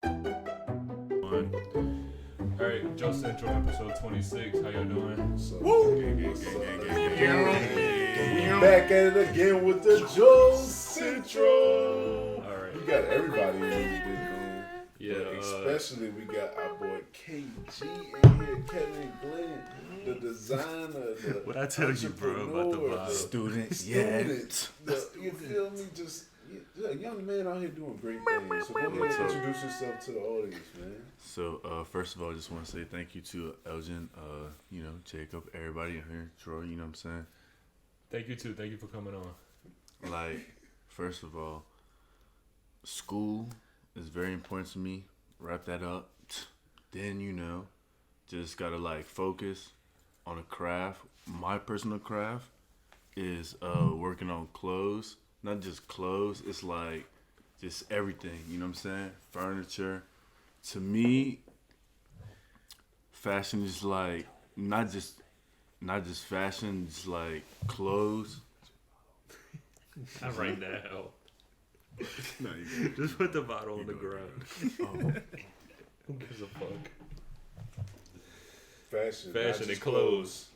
One. All right, Joce Central, episode 26. How y'all doing? So, Woo! Back at it again with the Joce Central. All right. We got everybody in here today, man. Yeah. But especially we got our boy KG in here, Kevin Glenn, the designer, the What I tell you, bro, about the entrepreneur, vibe. Student, you feel me? Just a young man out here doing great things. So go ahead and introduce yourself to the audience, man. So, first of all, I just want to say thank you to Elgin, Jacob, everybody in here, Troy, you know what I'm saying? Thank you, too. Thank you for coming on. Like, first of all, school is very important to me. Wrap that up. Then, just got to, focus on a craft. My personal craft is working on clothes. Not just clothes, it's just everything, you know what I'm saying? Furniture. To me, fashion is not just fashion, it's clothes. Not right now. No, you Just put the bottle on the ground. Oh. Who gives a fuck? Fashion and clothes.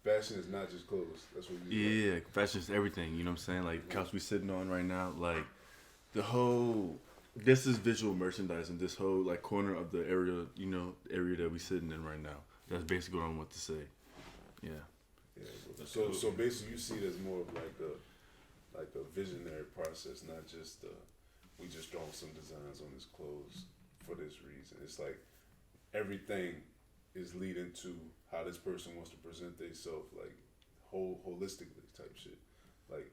Fashion is not just clothes. That's what you Yeah, fashion is everything, you know what I'm saying? Like, the couch we sitting on right now, this is visual merchandising, this whole, corner of the area, area that we sitting in right now. That's basically what I want to say. Yeah. Yeah. So basically, you see it as more of like a visionary process, not just we just drawing some designs on his clothes for this reason. It's like everything is leading to how this person wants to present themselves, holistically type shit. Like,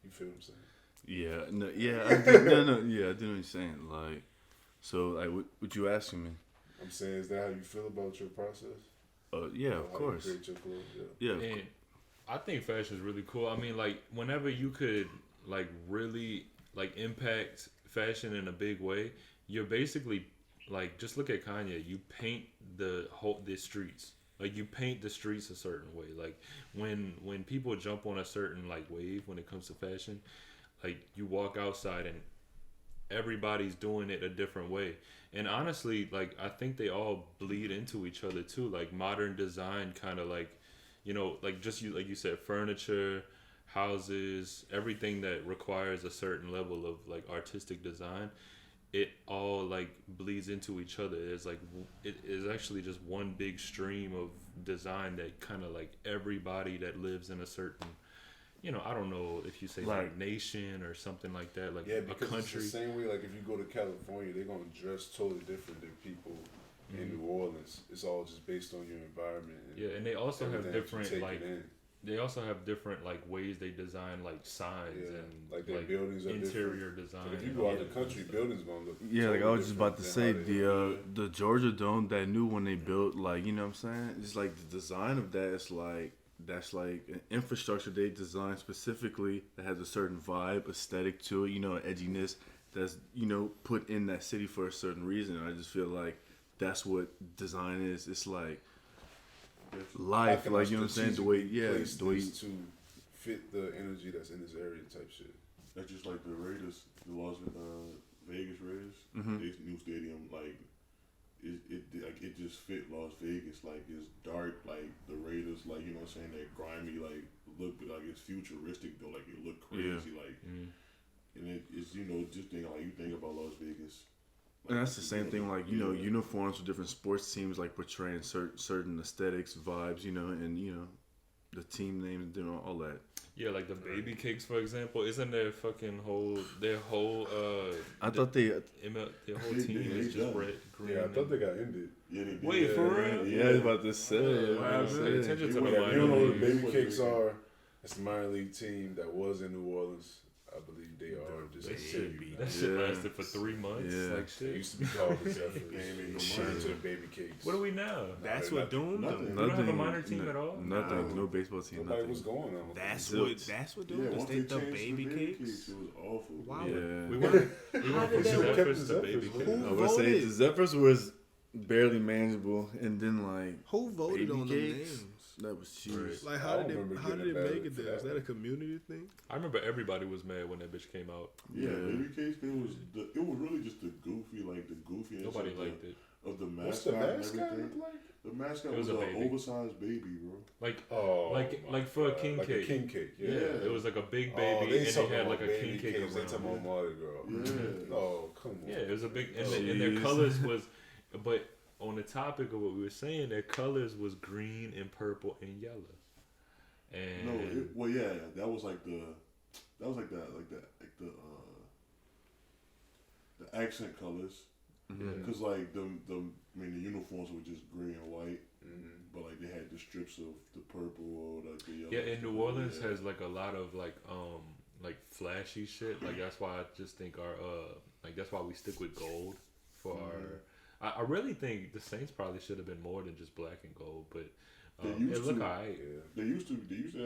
you feel what I'm saying? Yeah, I do know what you're saying. What you asking me? I'm saying, is that how you feel about your process? Yeah, How of you course. create your clothes? Yeah, And I think fashion is really cool. I mean, whenever you could, really, impact fashion in a big way, you're basically, just look at Kanye. You paint the streets. You paint the streets a certain way. When people jump on a certain, wave when it comes to fashion, you walk outside and everybody's doing it a different way. And honestly, I think they all bleed into each other too. Modern design kind of you said, furniture, houses, everything that requires a certain level of artistic design, it all bleeds into each other. It is actually just one big stream of design that kind of everybody that lives in a certain, I don't know if you say nation or something like that, Yeah, a because country. it's the same way, if you go to California, they're going to dress totally different than people in New Orleans. It's all just based on your environment. And they also have different, they also have different ways they design signs and their buildings are interior different. design. But if you go out the country, buildings going to look I was just about to say the the Georgia Dome, that new one they built, you know what I'm saying? It's the design of that is that's an infrastructure they designed specifically that has a certain vibe, aesthetic to it, edginess that's, put in that city for a certain reason. And I just feel that's what design is. It's life, you know what I'm saying? The way to fit the energy that's in this area type shit. That's just like the Raiders, the Las Vegas Raiders. Mm-hmm. Their new stadium, it just fit Las Vegas. It's dark, the Raiders, you know what I'm saying? That grimy, look, it's futuristic though. It look crazy, and it's just think you think about Las Vegas. And that's the same thing, uniforms for different sports teams, portraying certain aesthetics, vibes, and, the team names, all that. Yeah, the baby cakes, for example. Isn't their fucking whole I thought their whole team is just red, green. Yeah, I thought they got ended. Yeah, they did. Wait, for real? Yeah, I was about to say. Pay attention to the If you don't know what the minor Baby leagues. Cakes are, it's the minor league team that was in New Orleans. I believe they are just That a shit, city. that shit lasted for 3 months. Yeah. It Shit. used to be called the Zephyrs. Ain't no Shout out money. to the Baby Cakes. What are we now? That's Nah, what doomed nothing. them. We don't have a minor team at all? Nothing. No baseball team. Nobody Nothing. was going on. That's Zilch. what Yeah, doomed them. once They they the changed baby the cakes. it was awful. Wow. Yeah. We went How from did that work? Zephyrs to Who Baby Cakes. voted? I would say the Zephyrs was barely manageable, and then Who voted Baby on the cakes? names? that was cheese. Like, I how don't did remember it getting a make ballot it for there? that Is that a one. community thing? I remember everybody was mad when that bitch came out. Yeah, Yeah. Baby Cakes, it was really just the goofy they liked it. Of the mascot. What's the mascot and look like? The mascot It was was a an baby. oversized baby, bro. Like for a king like cake. a king cake. Yeah, Yeah. it was like a big Oh, baby, they and they talking had about like a baby king cake cakes. They around. talking about Mardi Gras. Yeah. Oh, come on. Yeah, it was a big, and, Oh, and their jeez. colors was, but on the topic of what we were saying, their colors was green and purple and yellow. And That was like the accent colors. Because like the uniforms were just green and white, but like they had the strips of the purple or like the yellow. yeah, and New Orleans has like a lot of like flashy shit. Like that's why I just think our like that's why we stick with gold for our. I really think the Saints probably should have been more than just black and gold, but it look alright. They used to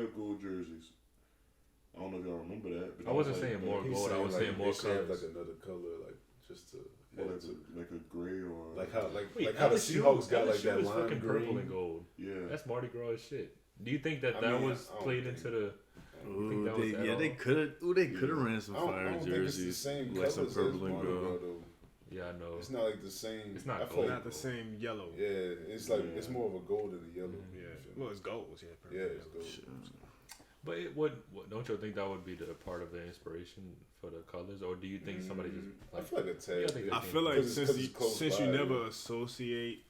have gold jerseys. I don't know if y'all remember that. But I wasn't saying more gold. I was saying more colors. Like another color, like just to. Like a gray or like how Wait, how the LSU Seahawks got like LSU that is lime fucking green. purple and gold. Yeah, that's Mardi Gras shit. Do you think that I mean, was I don't played think- into the? They could have. They could have ran some I don't fire think it's the jerseys, same like some colors as purple and Mardi Gras, gold. though. Yeah, I know. It's not like the same. It's not I feel gold. like- Not the same yellow. Yeah, it's like it's more of a gold than a yellow. Yeah. Well, it's gold. Yeah. Purple. Yeah, it's gold. But it would don't you think that would be the part of the inspiration for the colors, or do you think somebody just I feel like a tag. Yeah, I think I it's- feel like Because it's close since by, you yeah. never associate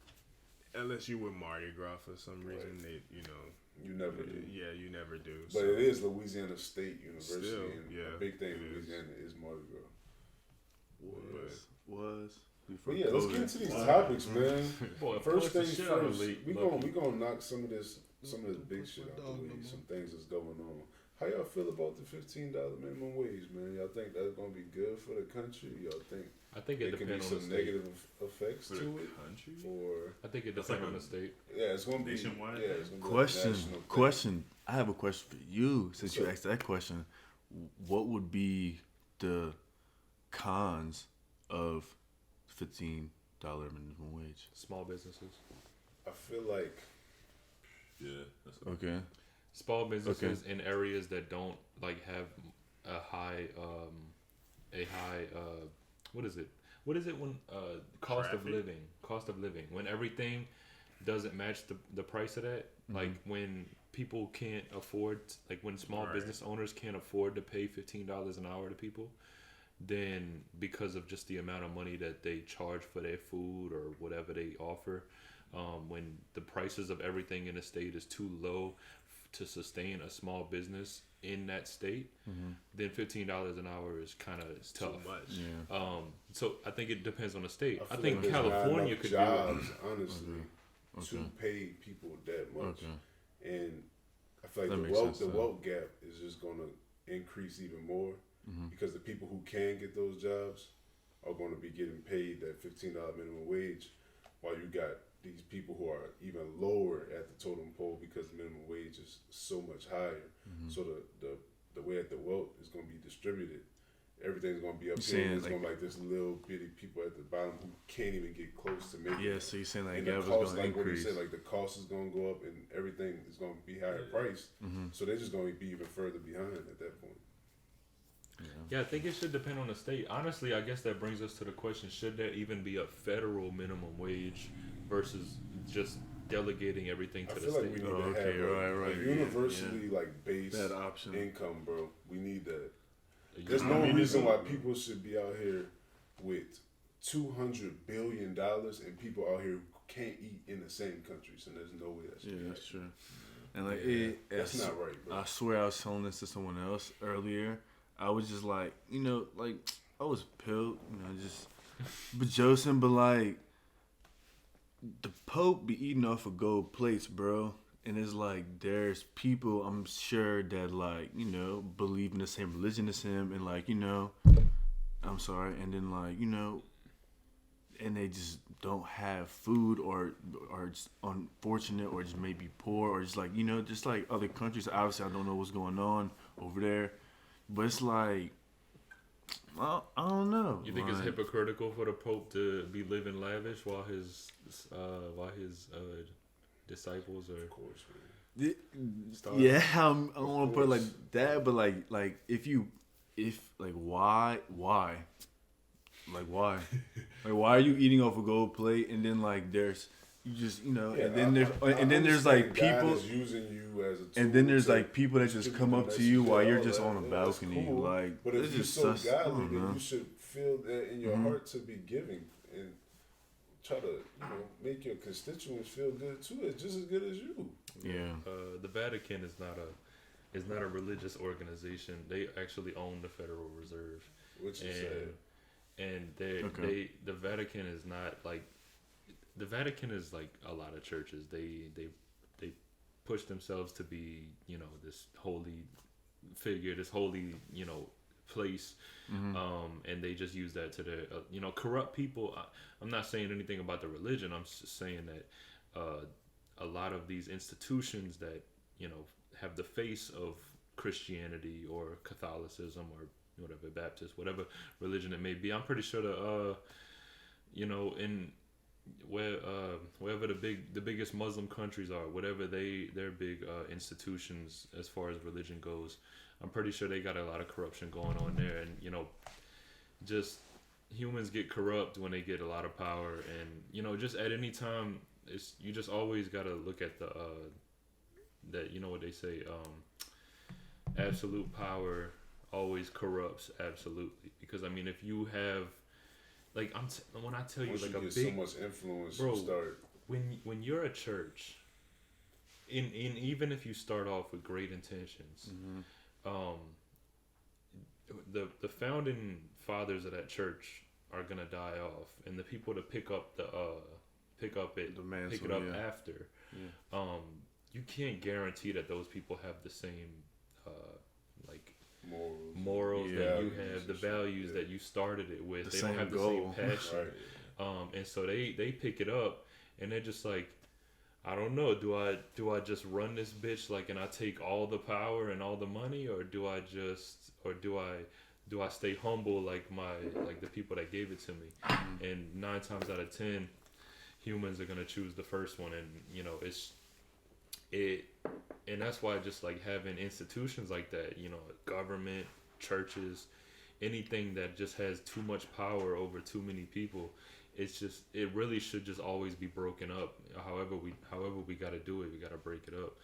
LSU with Mardi Gras for some reason, they You never do. yeah, you never do. But it is Louisiana State University, Still, and yeah, a big thing it in is. Louisiana is Mardi Gras. Was before But yeah, let's COVID. get into these topics, man. Boy, First the things shit out of first, Lee, we lucky. gonna knock some of this big shit out the way. Some things that's going on. How y'all feel about the $15 minimum wage, man? Y'all think that's gonna be good for the country? Y'all think I think it there can be depends on the some state. negative effects For to the it? country? Or I think it That's depends like on a the state. yeah, it's gonna be Nationwide Yeah, it's gonna be Question. a national thing. Question. I have a question for you. Since What's you up? asked that question, what would be the cons of $15 minimum wage? Small businesses. I feel like Okay. Small businesses in areas that don't like have a high what is it when cost of living when everything doesn't match the price of that, like when people can't afford, like when small business owners can't afford to pay $15 an hour to people, then because of just the amount of money that they charge for their food or whatever they offer, when the prices of everything in the state is too low to sustain a small business in that state, then $15 an hour is kind of tough. too much. Yeah. So I think it depends on the state. I feel think like there's not California enough could jobs, honestly, Okay. to pay people that much. Okay. And I feel That like makes sense, the though. wealth gap is just going to increase even more because the people who can get those jobs are going to be getting paid that $15 minimum wage, while you got these people who are even lower at the totem pole because the minimum wage is so much higher. So the way that the wealth is going to be distributed, everything's going to be up You're here. saying, And it's like- going to be like this little bitty people at the bottom who can't even get close to making Yeah. it. So you're saying like And gap the is cost, going to like what you increase? said, like the cost is going to go up and everything is going to be higher priced. So they're just going to be even further behind at that point. Yeah, I think it should depend on the state. Honestly, I guess that brings us to the question: should there even be a federal minimum wage versus just delegating everything I to the feel like we state? need Oh, to okay, have a right, universally like base That option. income, bro. We need that. You There's know, no reason why people should be out here with $200 billion and people out here who can't eat in the same countries, and there's no way that should Yeah, be. that's true. And like That's not right, bro. I swear I was telling this to someone else earlier. I was just like, like I was pilled, but Joseph, but like the Pope be eating off of gold plates, bro. And it's like there's people I'm sure that like, believe in the same religion as him and like, I'm sorry, and then like, and they just don't have food or just unfortunate or just maybe poor or just like, just like other countries. Obviously I don't know what's going on over there. But it's like, I don't know. You think it's like, hypocritical for the Pope to be living lavish while his disciples are? Of course, man. Yeah, I don't want to put it like that, but like if why? Like why? Like why are you eating off a gold plate and then like there's you just and then there's like people God is using you as a tool and then there's to like people that just come up to you while you're just on a balcony. Cool. Like, but if you're so godly, then you should feel that in your heart to be giving and try to make your constituents feel good too. It's just as good as you. Yeah. The Vatican is not a religious organization. They actually own the Federal Reserve, Which is sad. And the Vatican is not like. The Vatican is like a lot of churches. They push themselves to be, this holy figure, this holy, place, and they just use that to their, corrupt people. I'm not saying anything about the religion. I'm just saying that a lot of these institutions that, have the face of Christianity or Catholicism or whatever, Baptist, whatever religion it may be. I'm pretty sure in wherever the biggest Muslim countries are, whatever their big institutions as far as religion goes, I'm pretty sure they got a lot of corruption going on there, and just humans get corrupt when they get a lot of power, and just at any time, you just always gotta look at the that what they say, absolute power always corrupts absolutely, because I mean if you have like when I tell once you like you a get big so much influence, bro, you start when you're a church, in even if you start off with great intentions, the founding fathers of that church are gonna die off, and the people to pick it up after, you can't guarantee that those people have the same morals that you have, the values that you started it with. They don't have the same passion. Right. And so they pick it up and they're just like, I don't know, do I just run this bitch and I take all the power and all the money, or do I stay humble like the people that gave it to me? And 9 times out of 10 humans are gonna choose the first one, and and that's why just having institutions like that, government, churches, anything that just has too much power over too many people, it really should just always be broken up. However we got to do it, we got to break it up.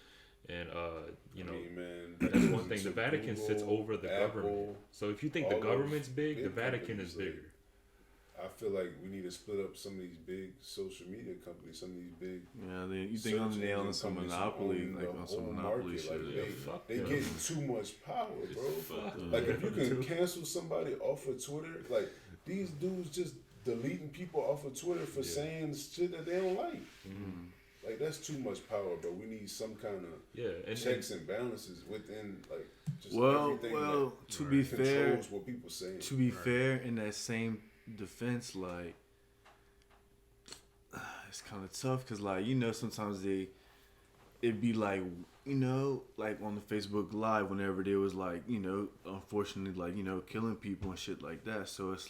And that's one thing. The Vatican sits over the government. So if you think the government's big, the Vatican is bigger. I feel like we need to split up some of these big social media companies, some of these big. Yeah, you think I'm nailing some monopoly, on some monopoly shit. They get too much power, bro. If you can cancel somebody off of Twitter, these dudes just deleting people off of Twitter for saying shit that they don't like. Mm-hmm. That's too much power, bro. We need some kind of checks and balances within just everything. Well, to be fair, what people say. To be fair, in that same defense, it's kind of tough because sometimes it'd be on the Facebook Live whenever there was unfortunately killing people and shit like that. So it's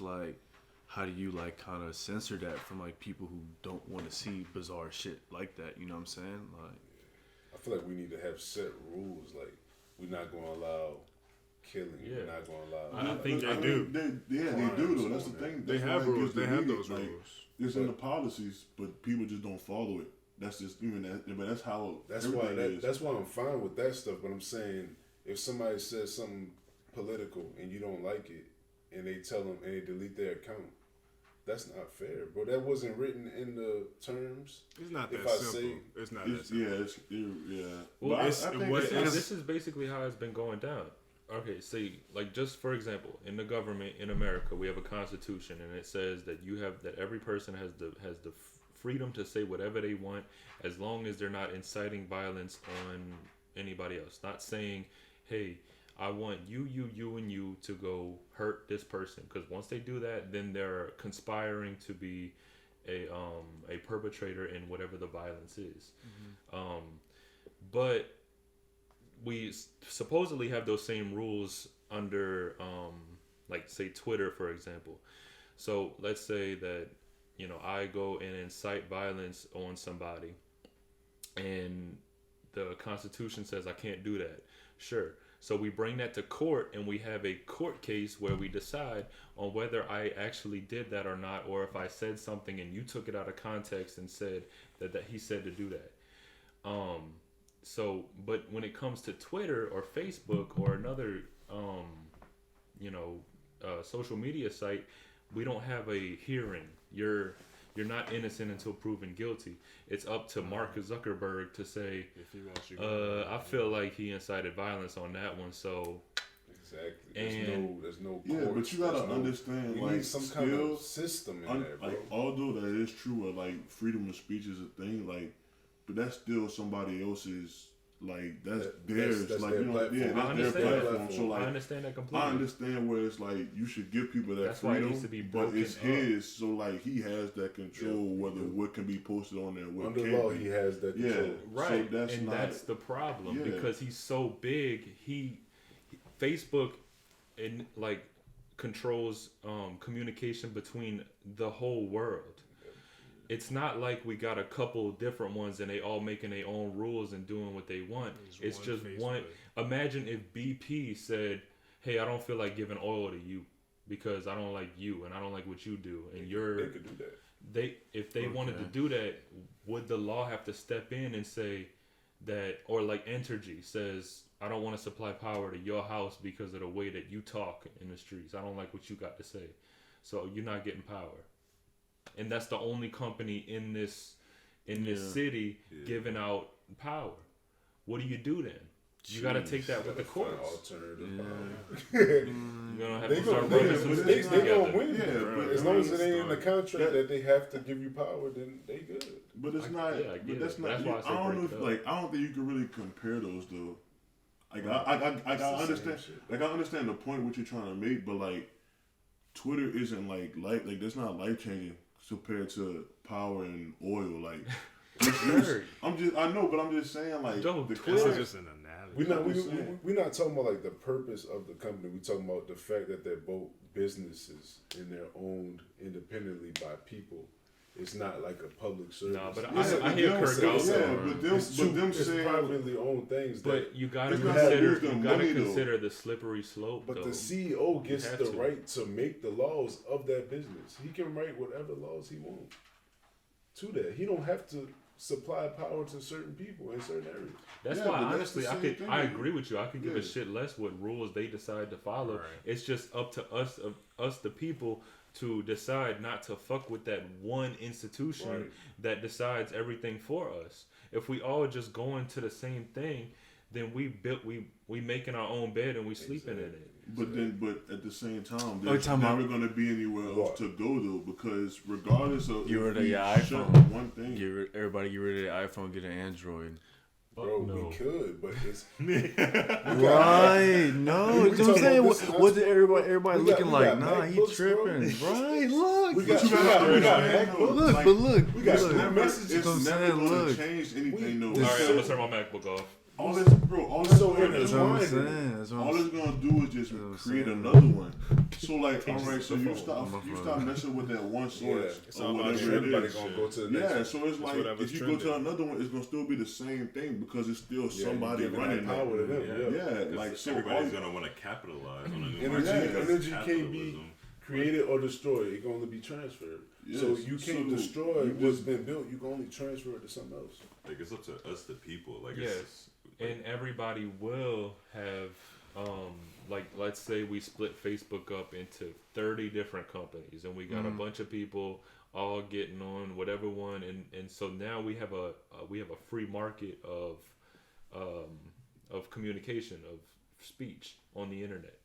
how do you kind of censor that from people who don't want to see bizarre shit like that? You know what I'm saying? I feel like we need to have set rules. We're not going to allow killing. Yeah. We're not going to allow. I think they do. They do though. That's the thing. They have rules. They have those rules. It's in the policies, but people just don't follow it. That's just but that's how. That's why. That's why I'm fine with that stuff. But I'm saying if somebody says something political and you don't like it, and they tell them and they delete their account, that's not fair, bro. That wasn't written in the terms. It's not that simple. It's not that simple. Yeah. Well, I think this is basically how it's been going down. Okay, see, just for example, in the government in America, we have a constitution, and it says that every person has the freedom to say whatever they want, as long as they're not inciting violence on anybody else. Not saying, hey, I want you, and you to go hurt this person, because once they do that, then they're conspiring to be a perpetrator in whatever the violence is. Mm-hmm. But we supposedly have those same rules under, say Twitter, for example. So let's say that, I go and incite violence on somebody, and the Constitution says I can't do that. Sure. So we bring that to court, and we have a court case where we decide on whether I actually did that or not, or if I said something and you took it out of context and said that he said to do that. So, but when it comes to Twitter or Facebook or another, social media site, we don't have a hearing. You're not innocent until proven guilty. It's up to Mark Zuckerberg to say, if he wants you I feel like he incited violence on that one. So exactly, there's no yeah, courts, but you gotta understand, we like, need some kind of system in there, bro. Like, although that is true, or like freedom of speech is a thing, like, but that's still somebody else's. Like that's theirs. That's like their you know, platform. that's their platform. So like, I understand that completely. I understand where it's like you should give people that that's freedom, why it needs to be but it's broken up. his. So like he has that control whether what can be posted on there. What Under can't law, be. he has that control. Right, So that's that's the problem because he's so big. Facebook and like controls communication between the whole world. It's not like we got a couple different ones and they all making their own rules and doing what they want. It's just one. Imagine if BP said, "Hey, I don't feel like giving oil to you because I don't like you and I don't like what you do." And they could do that. If they wanted to do that, would the law have to step in and say that, or like Entergy says, "I don't want to supply power to your house because of the way that you talk in the streets. I don't like what you got to say, so you're not getting power." And that's the only company in this city giving out power. What do you do then? You got to take that with the courts. Alternative You're gonna have to start running some states They together. gonna win. Yeah, as long as it ain't in the contract that they have to give you power, then they good. But it's not. Yeah, but that's not. That's why I say I don't know. break If, it up. like I don't think you can really compare those though. Like I understand. Like I understand the point what you're trying to make, but like Twitter isn't like that's not life changing compared to power and oil. Like I know, but I'm just saying like Twitter is just an analogy. We're not talking about like the purpose of the company. We're talking about the fact that they're both businesses and they're owned independently by people. It's not like a public service. No, but I hear Kirk also. But them saying privately owned things. But you gotta consider the slippery slope. But though. the CEO gets the right to make the laws of that business. He can write whatever laws he wants to that. He don't have to supply power to certain people in certain areas. That's why honestly I agree with you. I could give a shit less what rules they decide to follow. Right. It's just up to us the people to decide not to fuck with that one institution that decides everything for us. If we all just go into the same thing, then we making our own bed and we sleeping in it. But at the same time, there's never going to be anywhere else to go though, because regardless of get rid of your iPhone, one thing, everybody get rid of the iPhone, get an Android. Bro, we could, but it's right. No, you know what I'm saying. What did everybody looking like? Nah, he tripping. Right, look. We got MacBooks. Look. We got messages. It's never going to change anything. No. All right, I'm gonna turn my MacBook off. All it's gonna do is just create another one. So like, all right, so you stop messing with that one source. Yeah, or whatever everybody gonna go to the next one. So it's like if you go to another one, it's gonna still be the same thing because it's still somebody running power to them. Yeah, like so everybody's gonna want to capitalize on a new energy can't be created or destroyed. It can only be transferred. Yes. So you can't destroy what's been built. You can only transfer it to something else. Like it's up to us, the people. Like and everybody will have like let's say we split Facebook up into 30 different companies and we got a bunch of people all getting on whatever one and so now we have a free market of communication, of speech on the internet.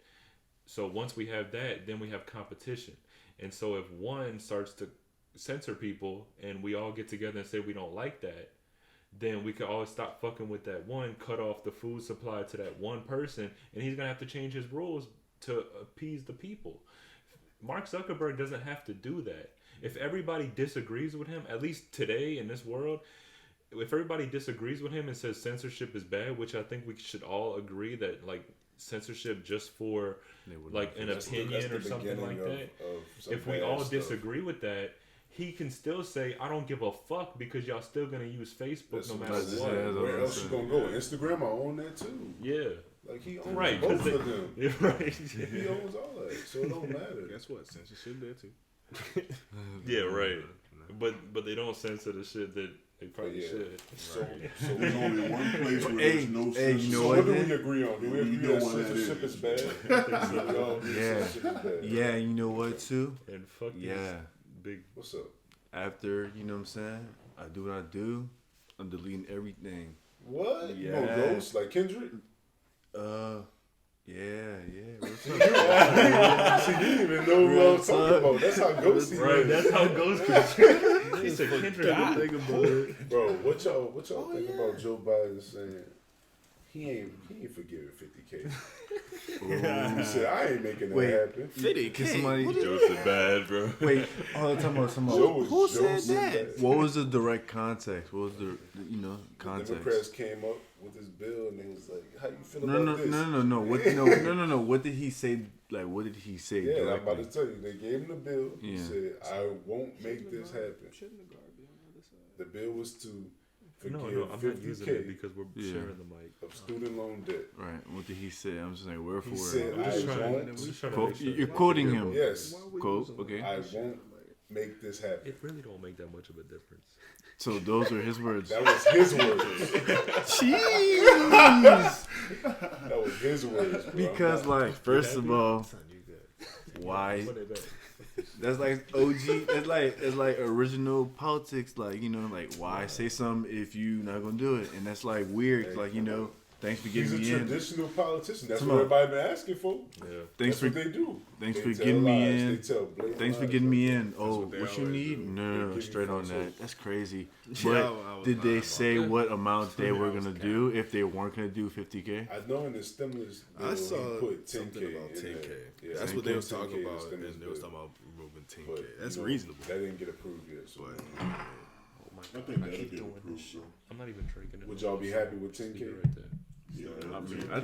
So once we have that, then we have competition. And so if one starts to censor people and we all get together and say we don't like that, then we could always stop fucking with that one, cut off the food supply to that one person, and he's going to have to change his rules to appease the people. Mark Zuckerberg doesn't have to do that. If everybody disagrees with him, at least today in this world, if everybody disagrees with him and says censorship is bad, which I think we should all agree that like censorship just for like an opinion or something like that. If we all disagree with that, he can still say, I don't give a fuck because y'all still gonna use Facebook no matter what. Where else you gonna go? Instagram, I own that too. Yeah. Like he owns Right, both they, of them. Right. He owns all that, so it don't matter. Guess what? Censorship there too. Yeah, right. But they don't censor the shit that they probably should. So there's only one place where Hey, there's no hey, censorship. you know So what what do then? we agree on? Do we agree know that what that censorship is. is bad? So we all agree Yeah. censorship is bad. Yeah, you know what too? And fuck Yeah. these big. What's up? After, you know what I'm saying? I do what I do. I'm deleting everything. What? You Yeah. know ghosts like Kendrick? Yeah. What's See, you didn't even know what I was talking about. That's how ghosty Right, is. that's how Ghost can. He said Kendrick. Think about it. Bro, what y'all think about Joe Biden saying he ain't forgiving 50K? He said I ain't making that Wait. happen. 50K. Can somebody Joseph bad, bro. wait? Oh, talking about Joe said that. What was the direct context? What was the The context? Democrats came up with this bill and they was like, "How you feel No. about this?" No. What did he say? Like, what did he say? Yeah, I'm directly? about to tell you. They gave him the bill. He Yeah. said, "I won't make this happen." The bill was to forgive No, I'm not using it 50K because we're Yeah. sharing the mic. of student loan debt. Right. What did he say? I'm just saying word for He word. said, I'm just "I trying won't." to Quote- make sure. you're quoting him. Yes, Quote. Okay. I won't make this happen. It really don't make that much of a difference. So those are his words. That was his words. Jeez. That was his words, bro. Because like, first of all, Son, you good. why? Put it back. That's like OG. It's like original politics. Like, you know, like why say something if you not gonna do it? And that's like weird. Like, you know, thanks for He's getting a me in. traditional politician. That's Come what on. everybody been asking for. Yeah. Thanks That's for what they do. thanks They for tell getting me lies. in. They tell blatant Thanks for lies. getting me in. Oh, what they what you always need? do. No, They give you straight on false that. hope. That's crazy. Yeah, But I was did lying they about say that. what amount they were I was gonna counting. do if they weren't gonna do 50K? I know in the stimulus bill I saw he put 10K something about 10K. in there. Yeah, That's he what they put was talking 10K in the about, stimulus and they was bill. talking about removing 10K. But, That's you know, reasonable. That didn't get approved yet. So But Oh my I god, think I that'll keep get doing approved, this shit. bro. I'm not even drinking it. would y'all be happy with Leave 10K? it right there. Yeah, I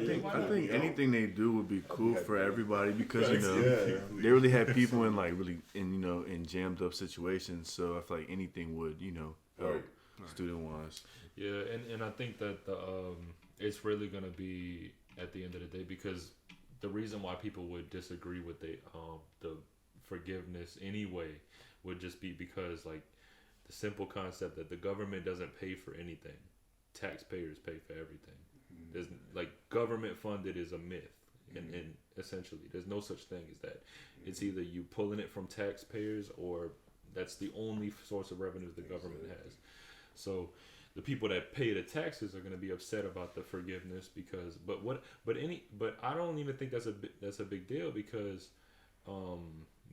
think anything they do would be cool for everybody because you know Yeah. they really have people in like really in jammed up situations. So I feel like anything would help Right. student wise. Yeah, and I think that the it's really gonna be at the end of the day because the reason why people would disagree with the forgiveness anyway would just be because like the simple concept that the government doesn't pay for anything, taxpayers pay for everything. There's like government funded is a myth, and essentially there's no such thing as that. It's either you pulling it from taxpayers or that's the only source of revenues the government has. So the people that pay the taxes are going to be upset about the forgiveness because, but I don't even think that's a big deal because,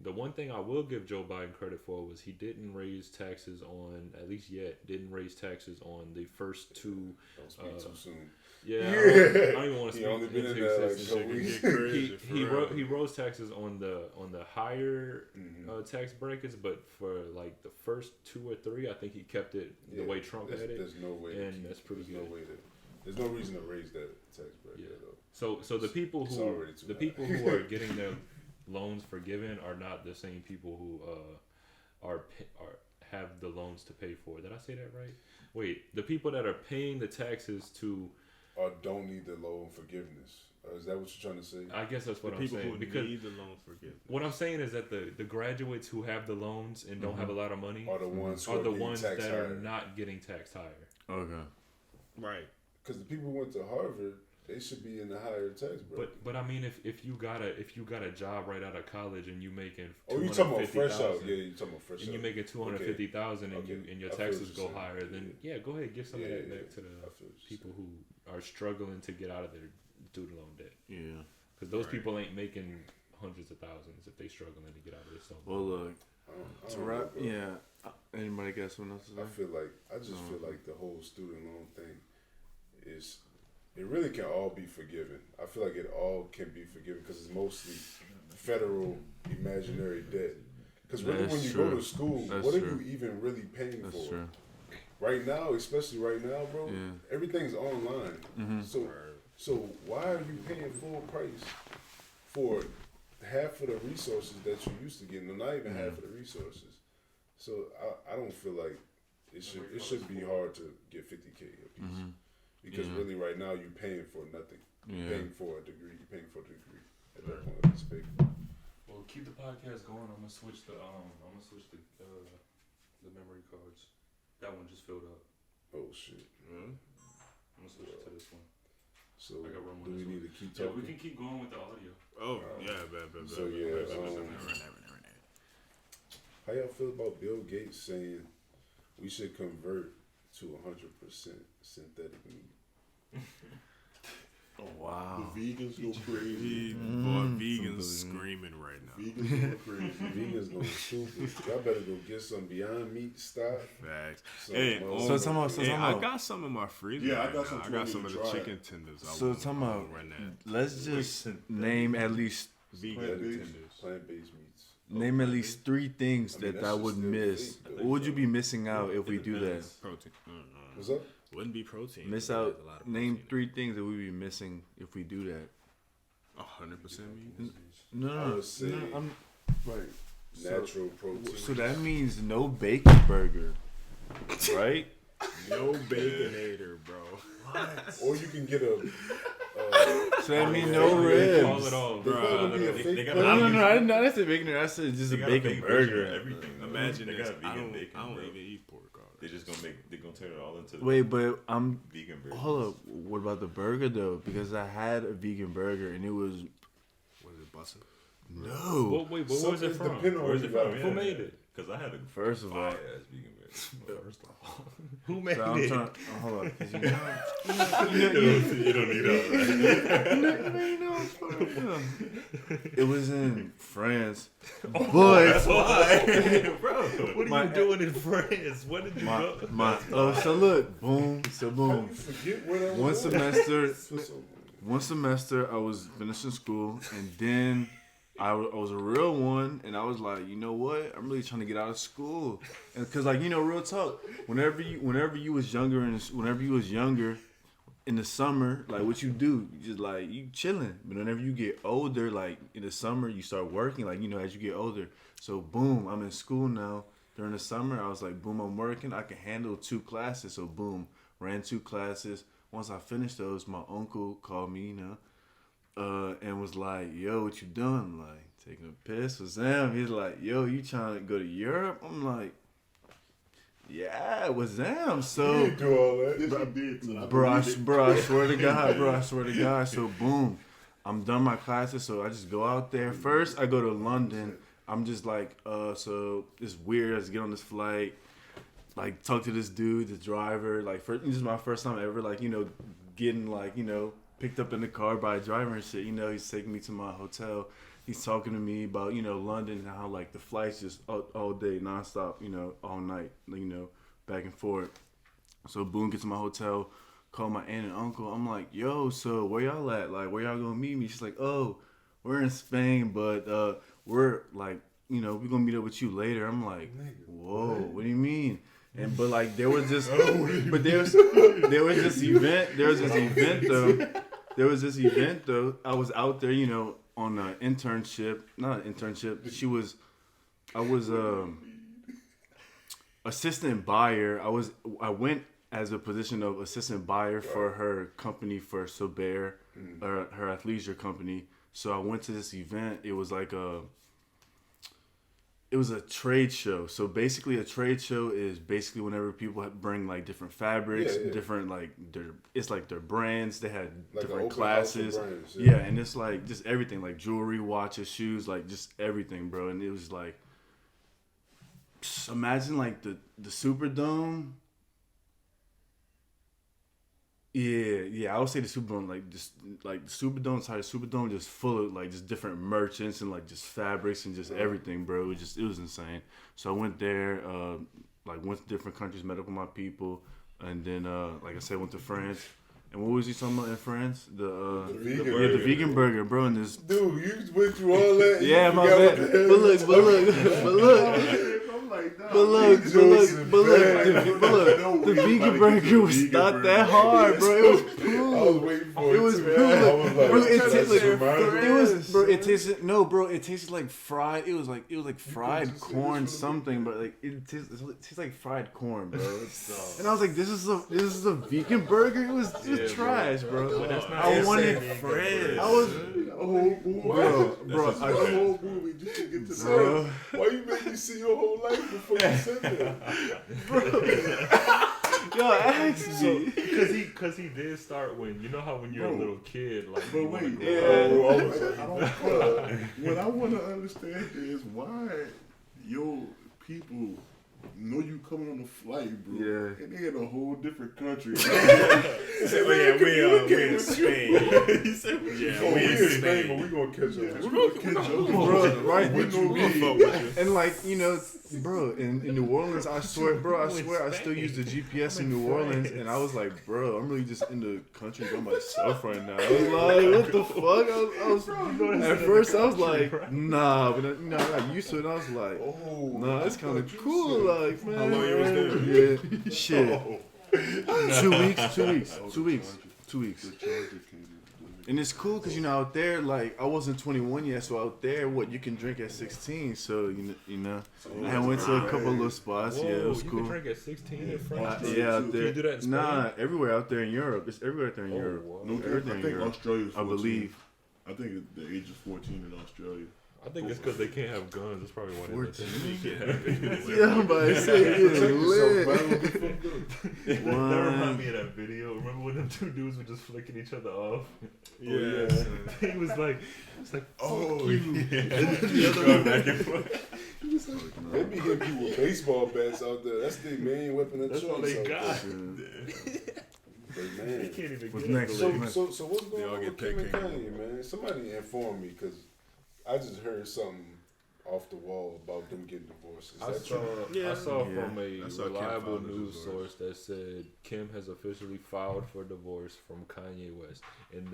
the one thing I will give Joe Biden credit for was he didn't raise taxes on, at least yet, didn't raise taxes on the first two. Don't speak too soon. Yeah, I don't even want to He speak. only been in into there like taxes. a couple weeks. He rose taxes on the higher tax brackets, but for like the first 2 or 3, I think he kept it the way Trump had it. There's no way. And that's pretty there's good. No way there's no reason to raise that tax bracket Yeah. though. So the people It's who already too high. who are getting their loans forgiven are not the same people who have the loans to pay for. Did I say that right? Wait, the people that are paying the taxes to, Or don't need the loan forgiveness. Is that what you're trying to say? I guess that's what I'm people saying. who Because need the loan forgiveness. what I'm saying is that the graduates who have the loans and don't have a lot of money Are the ones who are are the getting ones taxed that higher? are not getting taxed higher. Okay. Right. Because the people who went to Harvard, they should be in the higher tax bracket. But I mean, if you got a job right out of college and you making You talking about fresh out? 250,000, Yeah, you talking about fresh and out. you making 250,000 Okay. and your I feel taxes what go you're saying. higher, then yeah, go ahead, give some of that back to I the feel what you're people who are struggling to get out of their student loan debt. Yeah. Because those people ain't making hundreds of thousands if they struggling to get out of this. Well, look. I To don't wrap, know, bro. yeah. Anybody got something else to say? I just feel like the whole student loan thing is, it really can all be forgiven. I feel like it all can be forgiven because it's mostly federal imaginary debt. Because really, That's when you true. go to school, That's what are true. you even really paying That's for? true. Right now, especially right now, bro, Yeah. everything's online. Mhm. So why are you paying full price for half of the resources that you used to get? No, not even half of the resources. So I don't feel like it should be hard to get 50K a piece. Because really, right now, you're paying for nothing. You're Yeah. paying for a degree. You're paying for a degree. At that point, it's big. Well, keep the podcast going. I'm gonna switch the memory cards. That one just filled up. Oh shit. I'm gonna switch it to this one. So I got room on do we this need one. to keep Yeah, talking? we can keep going with the audio. Oh, yeah, bad. So yeah, how y'all feel about Bill Gates saying we should convert to 100% synthetic meat? Oh, wow. The vegans go crazy. Vegans screaming right now. Vegans go crazy. Vegans going stupid. Y'all better go get some Beyond Meat stock. Facts. Some Hey, motherfucking- Hey, I got some in my freezer. Yeah, I right got now. some I too. got I some need of to the try chicken it. tenders. So talking about, let's just name at least vegan Plant-based tenders. plant-based meats. name at least 3 things I mean, that that's I just would still miss. fake, What would you be missing out if we do that? depends. Protein. What's up? Wouldn't be protein. Miss but out. there's a lot of Name protein. 3 things that we'd be missing if we do that. 100% vegan. No, would say- I'm right. Natural protein. So that means no bacon burger, right? No baconator, bro. Or you can get a. So that means no Call ribs. it off, There's bro. probably be a They fake got No, burger. I didn't say bacon. I said just They a got bacon version of burger. everything. Imagine they this. got vegan bacon. I don't bro. even eat pork. They just they're gonna turn it all into the Wait, but I'm. vegan version. Hold up. What about the burger though? Because I had a vegan burger and it was Was it busting? no. Well, wait, but where's it from? Depending on Where's where it you got from? it Who made it? Because I had a First of all, fire ass vegan version. First off, who made so I'm it? trying. Hold up. 'Cause You don't need all it was in France, but Why, bro? What are My- you doing in France? When did you go? so look, boom, so How boom. you forget where that One was? semester, For so long. one semester I was finishing school, and then I was a real one, and I was like, you know what? I'm really trying to get out of school, and because like real talk, whenever you was younger in the summer, like what you do, you just like you chilling. But whenever you get older, like in the summer, you start working. Like as you get older. So boom, I'm in school now. During the summer, I was like, boom, I'm working. I can handle 2 classes. So boom, ran 2 classes. Once I finished those, my uncle called me, and was like, yo, what you doing? I'm like, taking a piss with Sam. He's like, yo, you trying to go to Europe? I'm like, yeah, with Sam. So, You do all that. Yes, you did. So I bro, I believe it. swear to God. So boom, I'm done my classes. So I just go out there. First, I go to London. I'm just like, so it's weird. I just get on this flight, like talk to this dude, the driver. Like, this is my first time ever, like, getting like, picked up in the car by a driver and shit. He's taking me to my hotel. He's talking to me about, London and how like the flights just all day, nonstop, all night, back and forth. So boom, get to my hotel, call my aunt and uncle. I'm like, yo, so where y'all at? Like, where y'all gonna meet me? She's like, oh, we're in Spain, but we're like, we're gonna meet up with you later. I'm like, whoa, what do you mean? But like there was this event though. I was out there, on an internship. Not an internship. I was assistant buyer. I went as a position of assistant buyer for her company for Sobert, her athleisure company. So I went to this event. It was like it was a trade show. So basically a trade show is basically whenever people bring like different fabrics, different like it's like their brands. They had Like different an open classes. house of brands, Yeah, and it's like just everything, like jewelry, watches, shoes, like just everything, bro. And it was like, imagine like the Superdome. Yeah, I would say the Superdome, like just like the Superdome just full of like just different merchants and like just fabrics and just everything, bro. It was insane. So I went there, like went to different countries, met up with my people, and then like I said, went to France. And what was he talking about in France? The vegan burger, bro. And this Dude, you went through all that. yeah, my bad. But look. like, nah, But look, the vegan burger was not that hard, bro. It was cool. I was waiting for it. It was too. cool. I was like, Bro, it should I tasted just like remind her? it was, bro. It tasted it tasted like fried. It was like fried corn something, but like it tastes like fried corn, bro. And I was like, this is a vegan burger. It was trash, bro. I wanted friends. I was bro. The whole movie just to get to Bro. Why you make me see your whole life before you said that? Yo, ask me. Because he did start when, you know how when you're a little kid, like, But you wanna wait, grow up. what I want to understand is why your people know you coming on the flight, bro. Yeah. And they in a whole different country. We in Spain. He said, We in Spain, but we gonna catch up. Bro, right? We know me. And like, you know, bro, in New Orleans, I swear I still use the GPS in New Orleans, and I was like, bro, I'm really just in the country by myself right now. I was like, what the fuck? I was at first I was like, nah, but I got used to it. And I was like, nah, it's kind of cool, like, man. How long you was there? Yeah, shit. 2 weeks. And it's cool because, you know, out there, like, I wasn't 21 yet, so out there, you can drink at 16, so, you know, I went to a couple of little spots, Whoa, yeah, it was you cool. can drink at 16 in France? Yeah, out there. Can you do that in Spain? Nah, everywhere out there in Europe. It's everywhere out there in Europe. wow. No, Everything I in think Europe, Australia's 14. I believe. I think the age is 14 in Australia. I think it's because they can't have guns. That's probably why they let them. Yeah, I'm about to say, getting lit. That remind me of that video. Remember when them two dudes were just flicking each other off? Yeah. He was like, Oh, you. The other one back and forth. They be hitting people with baseball bats out there. That's their main weapon of That's choice. all they out got. there. But They man, can't even What's get next? it. so what's going all on get with Kim and picked. Kanye, man? Somebody inform me because I just heard something off the wall about them getting divorced. Is I that saw, true? Yeah. I saw Yeah. from a I saw Kim reliable filed his news divorce. source that said Kim has officially filed for divorce from Kanye West, and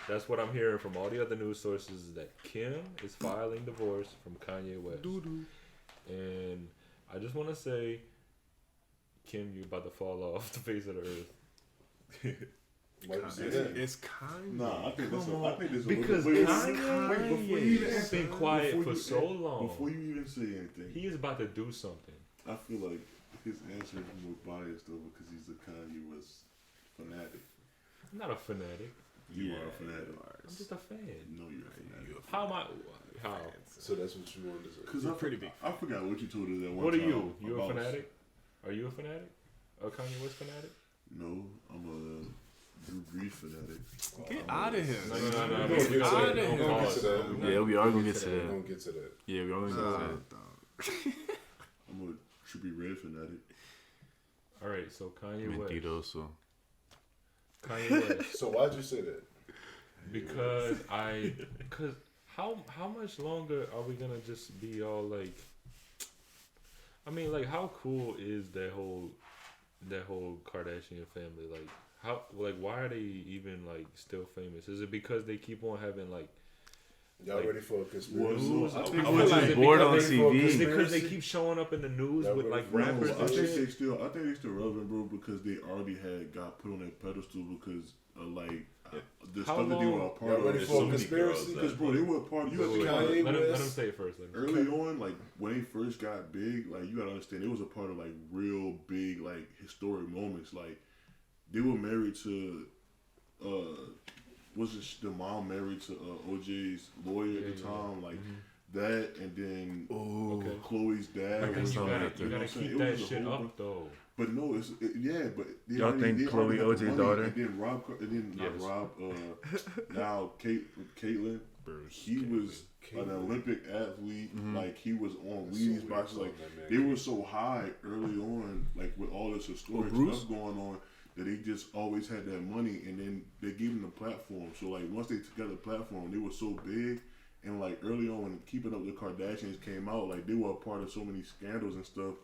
that's what I'm hearing from all the other news sources is that Kim is filing divorce from Kanye West. And I just want to say, Kim, you're about to fall off the face of the earth. Why you say that? It's kind. Nah, I think there's Because wait, Kanye before you even has been answer, quiet before for you so an- long. Before you even say anything, He is about to do something. I feel like his answer is more biased though because he's a Kanye West fanatic. I'm not a fanatic. You are a fanatic. I'm just a fan. No, you're a fanatic. How am I? How? So that's what you wanted to say. Because pretty big. I forgot what you told us that one What are time. you? You a about- fanatic? Are you a fanatic? A Kanye West fanatic? No, I'm a Drew Brees fanatic. Get out of here. No. We're gonna We get to gotta- that. don't We're gonna get pause. to that. Yeah, we are gonna get to We're that. gonna get to that. Yeah, we are gonna get to I'm a Trippie Red fanatic. All right. So Kanye that. West. Mentiroso. Kanye West. So why'd you say that? Because how much longer are we gonna just be all like? I mean, like, how cool is that whole Kardashian family? Like, why are they even like still famous? Is it because they keep on having like Y'all ready for a conspiracy? news? I I think feel we're like just it bored because on they- TV. Is it because they keep showing up in the news Y'all with ready like for rappers I and think shit? they still relevant, bro, because they already got put on that pedestal because the How stuff that they were a long- part Y'all of. ready There's for so a many conspiracy? girls Because bro, they were a part. You Wait, have to wait, count. wait. Let him West. say it first. Let him. Early on, like when they first got big, like you gotta understand, it was a part of like real big, like historic moments. Like they were married to, the mom married to OJ's lawyer at the time, like that, and then Chloe's dad. But then was you like, gotta you know what I'm saying? keep It that was a shit whole up though. But no, but they Y'all already- think they Chloe already got the OJ money, daughter? And then not Yes. Rob, now Caitlyn, he was an Olympic athlete. Like he was on Wheaties boxes. Like they were so high early on, like with all this historic stuff going on, that they just always had that money, and then they gave them the platform. So like once they got the platform, they were so big. And like early on when Keeping Up with the Kardashians came out, like they were a part of so many scandals and stuff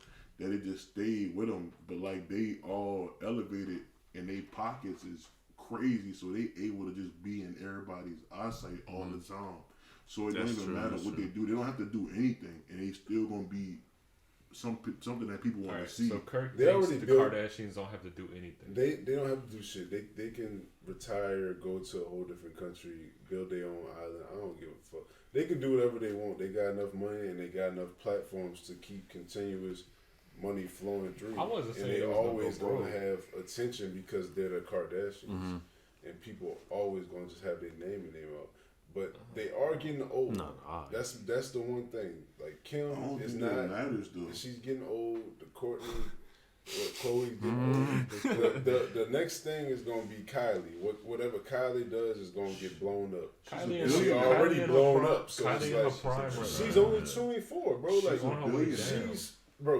that it just stayed with them. But like they all elevated and their pockets is crazy, so they able to just be in everybody's eyesight all the time. So it don't even matter what they do. They don't have to do anything, and they still gonna be something that people want to see. So Kirk they thinks already the built, Kardashians don't have to do anything. They don't have to do shit. They can retire, go to a whole different country, build their own island. I don't give a fuck. They can do whatever they want. They got enough money and they got enough platforms to keep continuous money flowing through. I wasn't saying and they it was always gonna go gonna have attention because they're the Kardashians, and people always gonna just have their name up. But they are getting old. That's the one thing. Like Kim is not. Matters though. She's getting old. The Courtney, Chloe getting old. The next thing is gonna be Kylie. Whatever Kylie does is gonna get blown up. She already blown up. So it's like she's only 24, bro. Like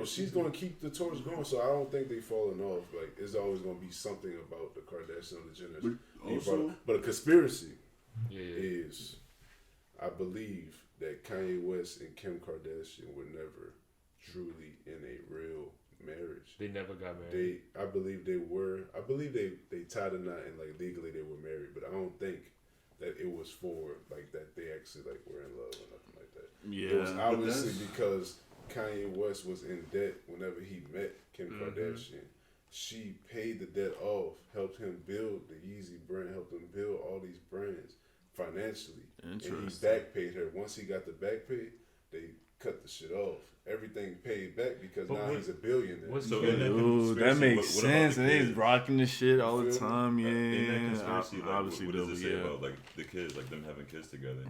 she's gonna keep the torch going. So I don't think they falling off. Like it's always gonna be something about the Kardashian or the Jenners. But a conspiracy. Is I believe that Kanye West and Kim Kardashian were never truly in a real marriage. They never got married. I believe they were. I believe they tied a knot and like legally they were married, but I don't think that it was for like that they actually like were in love or nothing like that. Yeah, it was obviously because Kanye West was in debt whenever he met Kim Kardashian. She paid the debt off, helped him build the Yeezy brand, helped him build all these brands financially. And he back paid her. Once he got the back pay, they cut the shit off. Everything paid back because now he's a billionaire. So that makes sense. And he's rocking the shit all the time. Yeah. In that conspiracy, like, obviously, what does it say about like the kids, like them having kids together?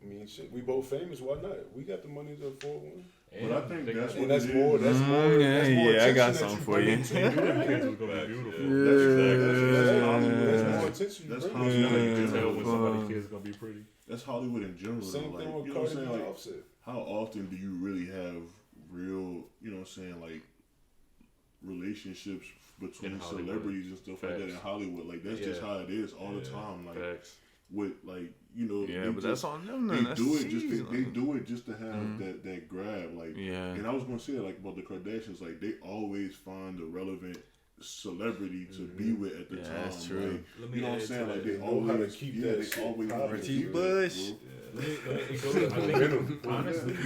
I mean, shit. We both famous. Why not? We got the money to afford one. But I think that's what that's it more. is. That's more. Yeah, I got something for you. Kids was gonna be beautiful. That's more attention. That's You Hollywood. can tell when somebody's kid's gonna be pretty. That's Hollywood in general. Same though. thing Like, with you know what I'm Cardi saying? B Like, Offset. how often do you really have real, you know what I'm saying, like relationships between celebrities and stuff like that in Hollywood? Like that's just how it is all the time. Like with like, you know, but that's on them. They do it just they do it just to have that grab. Like, and I was gonna say like about the Kardashians, like they always find a relevant celebrity to be with at the time. That's true. Like, you know what I'm saying? Like they know how to always keep that they always Richie Bush. Honestly,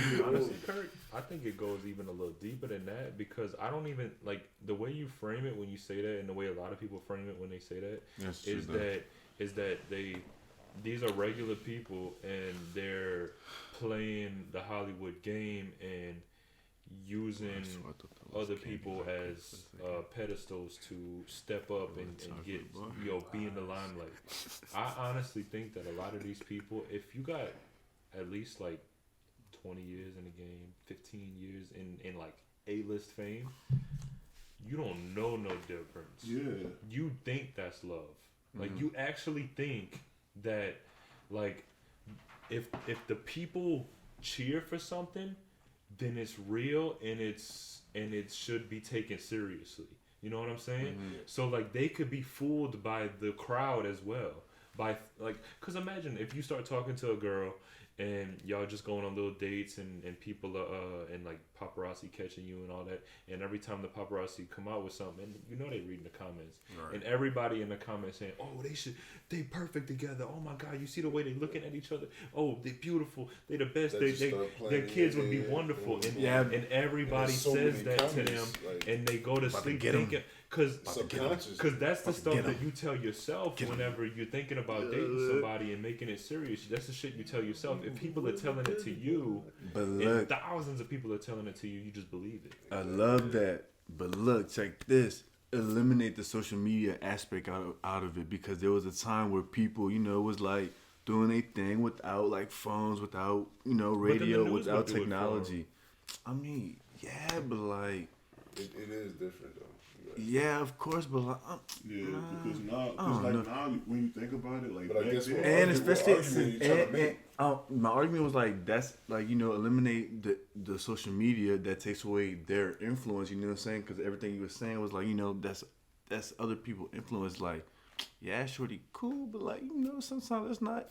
Kirk, I think it goes even a little deeper than that because I don't even like the way you frame it when you say that, and the way a lot of people frame it when they say that is that these are regular people and they're playing the Hollywood game and using other people as pedestals to step up and get be in the limelight. I honestly think that a lot of these people, if you got at least like 20 years in the game, 15 years in like A-list fame, you don't know no difference. Yeah. You think that's love. Like you actually think that like if the people cheer for something, then it's real and it should be taken seriously. You know what I'm saying? So like they could be fooled by the crowd as well. By like, cause imagine if you start talking to a girl and y'all just going on little dates and people are and like paparazzi catching you and all that, and every time the paparazzi come out with something, and you know they reading the comments, and everybody in the comments saying, oh, they perfect together, oh my god, you see the way they looking at each other, oh, they beautiful, they the best, their kids would be wonderful, and everybody says that to them, and they go to sleep thinking, cause that's the stuff that you tell yourself whenever you're thinking about dating somebody and making it serious. That's the shit you tell yourself. If people are telling it to you, and thousands of people are telling it to you, you just believe it. I love that. But look, check this. Eliminate the social media aspect out of it, because there was a time where people, you know, was like doing a thing without like phones, without, you know, radio, without technology. I mean, yeah, but like it is different though. Yeah, of course, but like, because now when you think about it, like, but I guess and especially my argument was like that's like, you know, eliminate the social media that takes away their influence. You know what I'm saying? Because everything you were saying was like, you know, that's other people influence. Like, yeah, shorty, cool, but like, you know, sometimes it's not.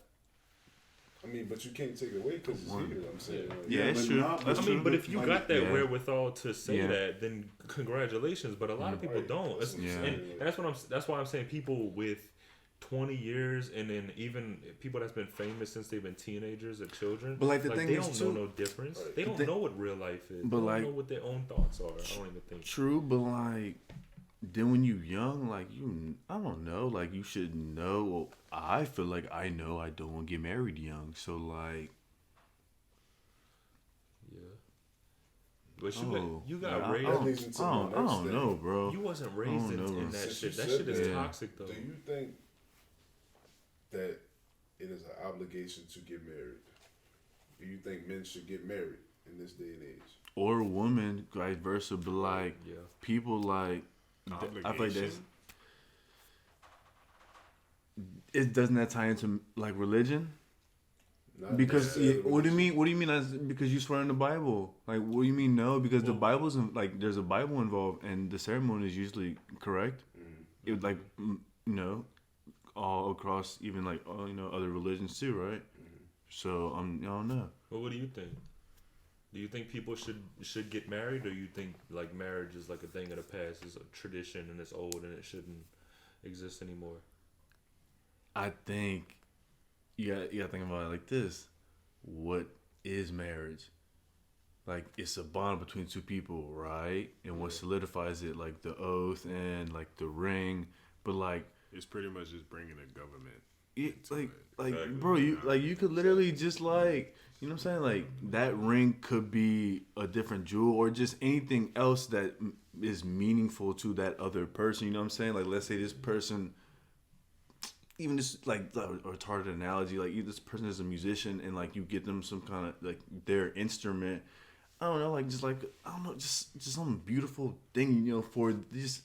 I mean, but you can't take it away because it's here. I'm saying, like, yeah, it's true. But if you got that wherewithal to say that, then congratulations. But a lot of people don't. And that's why I'm saying people with 20 years, and then even people that's been famous since they've been teenagers or children. But like the thing they is, don't know no difference. Right. They don't know what real life is. But they like, don't know what their own thoughts are. I don't even think. True, but like, then when you young, like I don't know, like you should know. Well, I feel like I know I don't want to get married young, so like. But you got raised. I don't know, bro. You wasn't raised in that shit. That shit is toxic, though. Do you think that it is an obligation to get married? Do you think men should get married in this day and age? Or women, vice versa, but like people like I feel like that's. It doesn't that tie into like religion? Because what do you mean? What do you mean? That's because you swear in the Bible. Like, what do you mean? No, because the Bible's like there's a Bible involved, and the ceremony is usually correct. It would like all across even like other religions too, right? So I don't know. Well, what do you think? Do you think people should get married, or you think like marriage is like a thing of the past, is a tradition and it's old and it shouldn't exist anymore? I think. You gotta think about it like this. What is marriage? Like, it's a bond between two people, right? And what solidifies it, like the oath and like the ring. But like, it's pretty much just bringing a government. Exactly. Bro, you could literally just like, you know what I'm saying? Like that ring could be a different jewel or just anything else that is meaningful to that other person. You know what I'm saying? Like, let's say this person. Even just like a retarded analogy, like this person is a musician and like you get them some kind of like their instrument. I don't know, just some beautiful thing, for just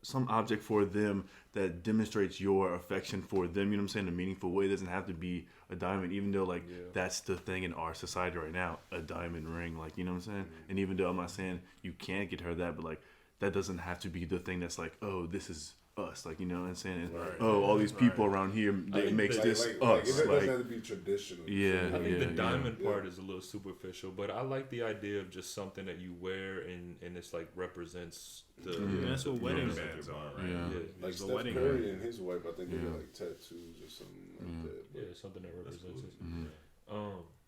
some object for them that demonstrates your affection for them. You know what I'm saying? In a meaningful way. It doesn't have to be a diamond, even though that's the thing in our society right now, a diamond ring. Like, you know what I'm saying? And even though I'm not saying you can't get her that, but like that doesn't have to be the thing that's like, oh, this is us, like, you know what I'm saying? All these people around here, it makes this us. It doesn't have to be traditional. I think the diamond part is a little superficial, but I like the idea of just something that you wear and it's like represents the. That's what wedding bands are, right? Yeah. Like Steph Curry and his wife, I think they got like tattoos or something like that. Yeah, something that represents it.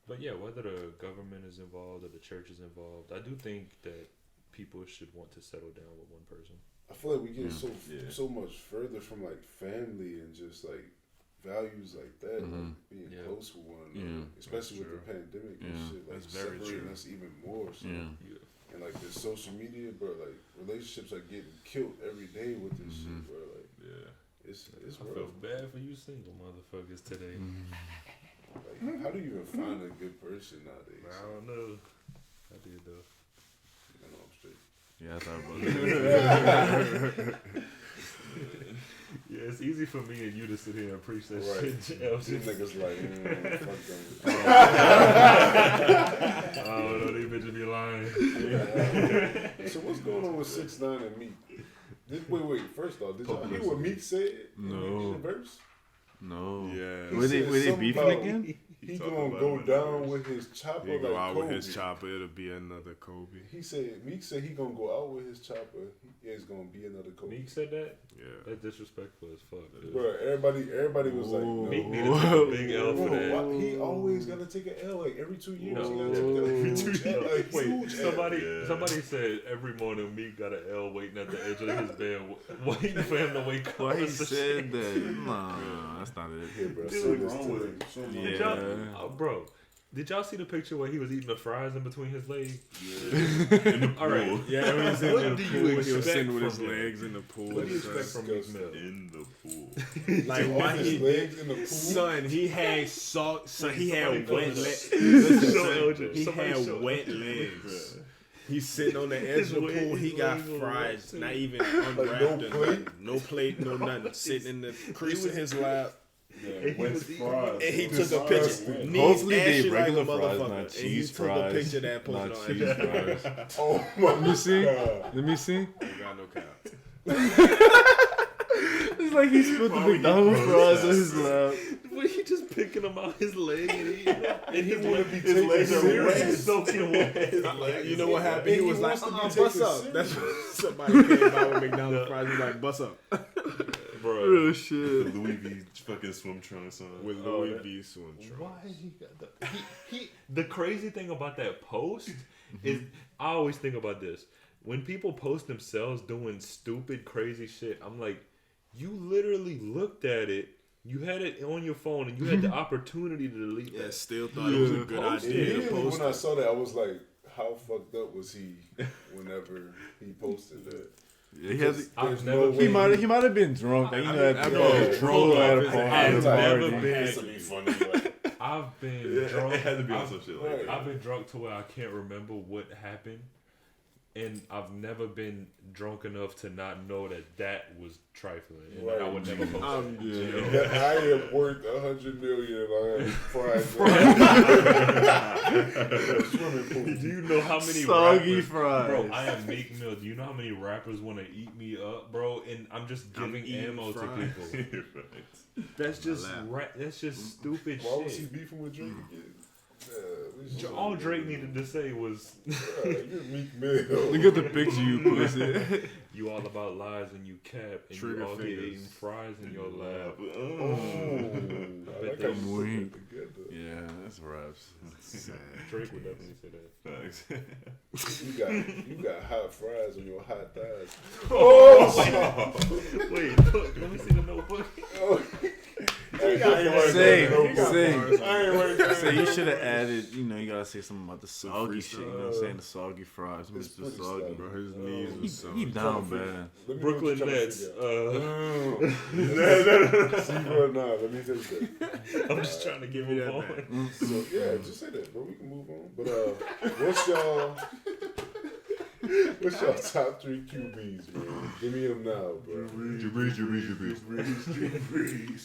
But yeah, whether the government is involved or the church is involved, I do think that people should want to settle down with one person. I feel like we get so much further from like family and just like values like that, like being close with one another, especially with the pandemic and shit, like separating us even more. So. And like this social media, bro, like relationships are getting killed every day with this shit, bro. Like, it's I feel bad for you single motherfuckers today. Like, how do you even find a good person nowadays? I don't know. I did though. I know I'm straight. Yeah, I thought about that. Yeah, it's easy for me and you to sit here and preach that shit. These niggas like, fuck them. I don't know, these bitches be lying. So what's going on with 6ix9ine and Meek? Wait. First off, did y'all hear what Meek said in the verse? No. Yeah. Were they beefing again? He gonna go down with his chopper. He go like out Kobe. with his chopper. It'll be another Kobe. Meek said he gonna go out with his chopper. It's gonna be another Kobe. Meek said that? Yeah. That's disrespectful as fuck, dude. Bro, everybody was like, no. Meek needed to take a big L for that. He always gotta take an L. Like every 2 years, he gotta take an L. Wait, somebody said every morning Meek got an L waiting at the edge of his bed, waiting for him to wake up. Why he said that? Nah, that's not it. Yeah, bro. Bro, did y'all see the picture where he was eating the fries in between his legs? Yeah. All right. Yeah, when he was in What the do you pool, he was expect sitting with his from him? legs in the pool. What do you expect from Meek Mill? In the pool. Like why his legs in the pool? Son, he had salt. So he had wet legs. He had wet legs. He's sitting on the edge of the pool. He got fries, not even unwrapped. No plate, no nothing. Sitting in the crease of his lap. Yeah, wet fries. And he took a picture. Hopefully they regular like fries, motherfucker. not cheese and he fries. took a picture that Not posted cheese on Instagram. fries. Oh my Let me see. God. Let me see. You got no count. It's like he spilled the McDonald's fries on his lap. But he just picking him out his leg and eating them. And He wanna be his taken legs are serious. wet, soaking wet. You know what happened? He was like, wants to be bust taken up. serious. That's what somebody came out with McDonald's fries. He was like, bust up. bro. Real shit. The Louis V fucking swim trunks on. With Louis V swim trunks. Why he got the he the crazy thing about that post is I always think about this. When people post themselves doing stupid, crazy shit, I'm like, you literally looked at it, you had it on your phone, and you had the opportunity to delete Yeah, that. still thought it was a good idea to Immediately post when I it. saw that, I was like, how fucked up was he whenever he posted that? Yeah, he has. There's no way He might have been drunk. You know, at the drunk at a party. I've never it been. has to be funny. Like, I've been drunk. It had to be on some shit like that. I've been drunk to where I can't remember what happened, and I've never been drunk enough to not know that was trifling, and I would never post that. I am worth $100 million. I am fries. Swimming pool. Do you know how many Soggy rappers, fries. bro? I am Meek Mill. Do you know how many rappers want to eat me up, bro? And I'm just giving ammo to people. That's just that's just stupid Why shit. was he beefing with Drake again? All Drake needed to say was, You're Meek Mill. Look at the picture you posted. "You all about lies and you cap, and Trigger you all get fingers. eating fries in your lab." I like how you put Wink. that together. Yeah, that's raps. Drake would definitely say that. Facts. You got hot fries on your hot thighs. Wait, look, let me see the notebook. Say you should have added. You know, you gotta say something about the soggy shit. You know what I'm saying? The soggy fries, Mr. pretty Soggy, soggy. bro. His knees was so. He down bad. Brooklyn Nets. See, bro, nah, let me tell you that. I'm just trying to give me that on. So, yeah, just say that, bro. We can move on. But, what's y'all top 3 QBs, man? Give me them now, bro.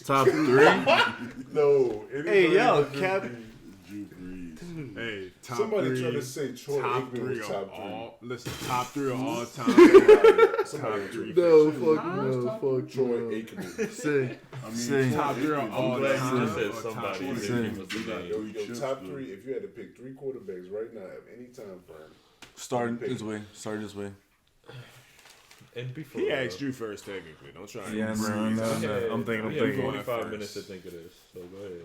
Top 3. No. Hey, yo, Cap. Hey, top Somebody 3. tried to say Troy Top Aikman 3 was of top 3. all. Listen, top 3 of all time. Somebody Top 3. No, fuck no, fuck Troy no. Aikman. Say. Top 3 of all glad you time. just said or top somebody. 20. Yo, top 3, if you had to pick 3 quarterbacks right now at any time frame. Start this way. And before He asked you first, technically. Don't try. Yeah, no. I'm thinking. We have 45 minutes to think of this, so go ahead.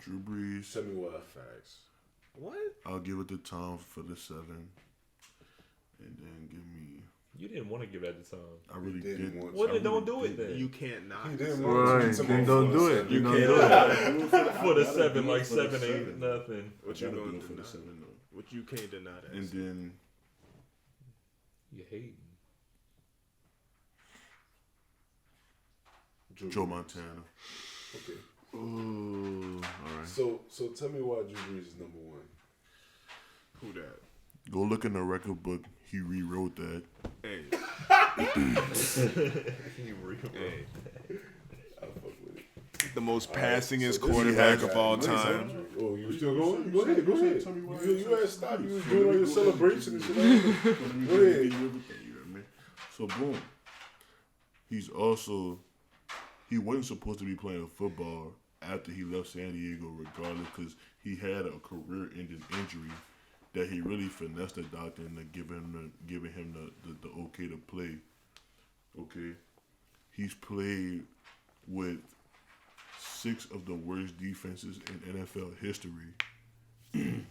Drew Brees. Tell me why. Facts. What? I'll give it to Tom for the 7. And then give me. You didn't want to give that the time. I really didn't did. want Well, to. then don't do it then. You can't not. He didn't Right, want to. then don't do it. You Don't can't. do it. For the 7, like 7, 8, nothing. What you Gotta gonna do it for deny? the 7 though. What you can't deny that. And then You hating. Joe Montana. Okay. Ooh, all right. So tell me why Drew Brees is number 1. Who that? Go look in the record book. He rewrote that. Hey. Hey. I fuck with it. The most passingest So this quarterback guy of all got- time. Oh, you still going? Go ahead. Tell me why. You had to stop. You was doing all your celebration and shit. Go ahead. So boom. He wasn't supposed to be playing football after he left San Diego regardless because he had a career-ending injury that he really finessed the doctor into giving him the okay to play. Okay. He's played with 6 of the worst defenses in NFL history. And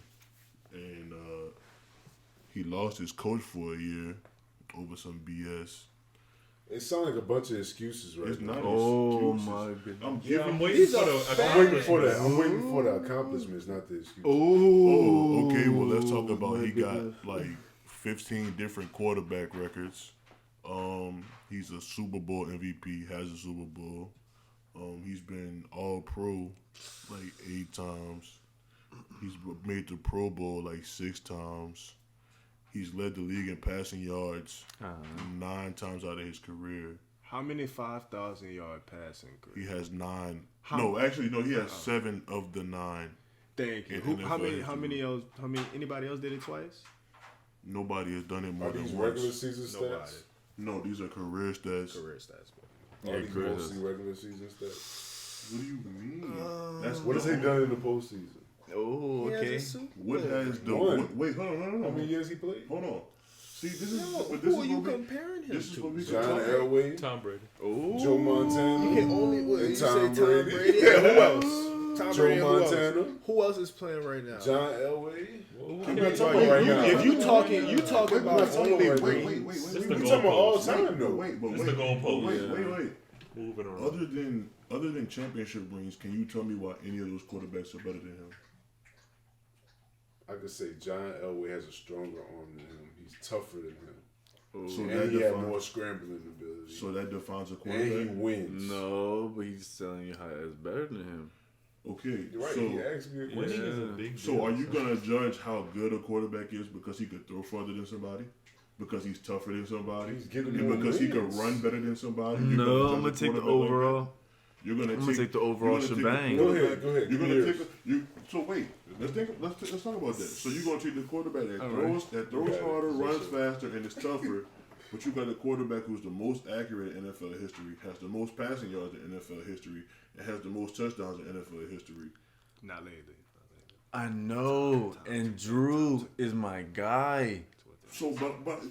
he lost his coach for a year over some BS. It sounds like a bunch of excuses right It's now. not Oh excuses. my goodness. I'm Yeah, giving I'm waiting for I'm waiting for that. I'm waiting for the accomplishments, not the excuses. Oh, okay. Well, let's talk about he got like 15 different quarterback records. He's a Super Bowl MVP, has a Super Bowl. He's been All Pro like 8 times. He's made the Pro Bowl like 6 times. He's led the league in passing yards 9 times out of his career. How many 5,000-yard passing? He has 9. How- He has 7 of the 9. Thank you. in How NFL many history. else? Anybody else did it twice? Nobody has done it more Are these than regular once. season Nobody. stats? No, these are career stats. Career stats, man. Are these mostly regular season stats? What do you mean? That's What has he done in the postseason? Oh, okay. What has the One. wait? Hold on. How many years he played? Hold on. See, this is who are you comparing him this is what to? we John can Elway, Tom Brady. Oh, Joe Montana. You can only and you say Tom Tom Brady. Brady. Yeah, who else? Tom Joe Brady. Who Montana. else? Who else is playing right now? John Elway. Well, I'm not talking about right now. If you talking about only wait. Brady. It's We the talking about all goalpost. time though. It's the goalpost. Wait. Moving around. Other than championship rings, can you tell me why any of those quarterbacks are better than him? I could say John Elway has a stronger arm than him. He's tougher than him. So And he had more scrambling ability. So that defines a quarterback. And he wins. No, but he's telling you how it's better than him. Okay, You're right. so He asked me a Winning question. is a big so deal. are you gonna judge how good a quarterback is because he could throw further than somebody? Because he's tougher than somebody? He's getting And more because he can wins. run better than somebody? No, I'm gonna take the overall. You're gonna take the overall shebang. Go ahead. You're gonna Yours. so wait. Let's talk about that. So you're gonna take the quarterback that All throws Got harder, it. runs faster, and is tougher. But you got a quarterback who's the most accurate in NFL history, has the most passing yards in NFL history, and has the most touchdowns in NFL history. Not lately. I know, and Drew is my guy. So,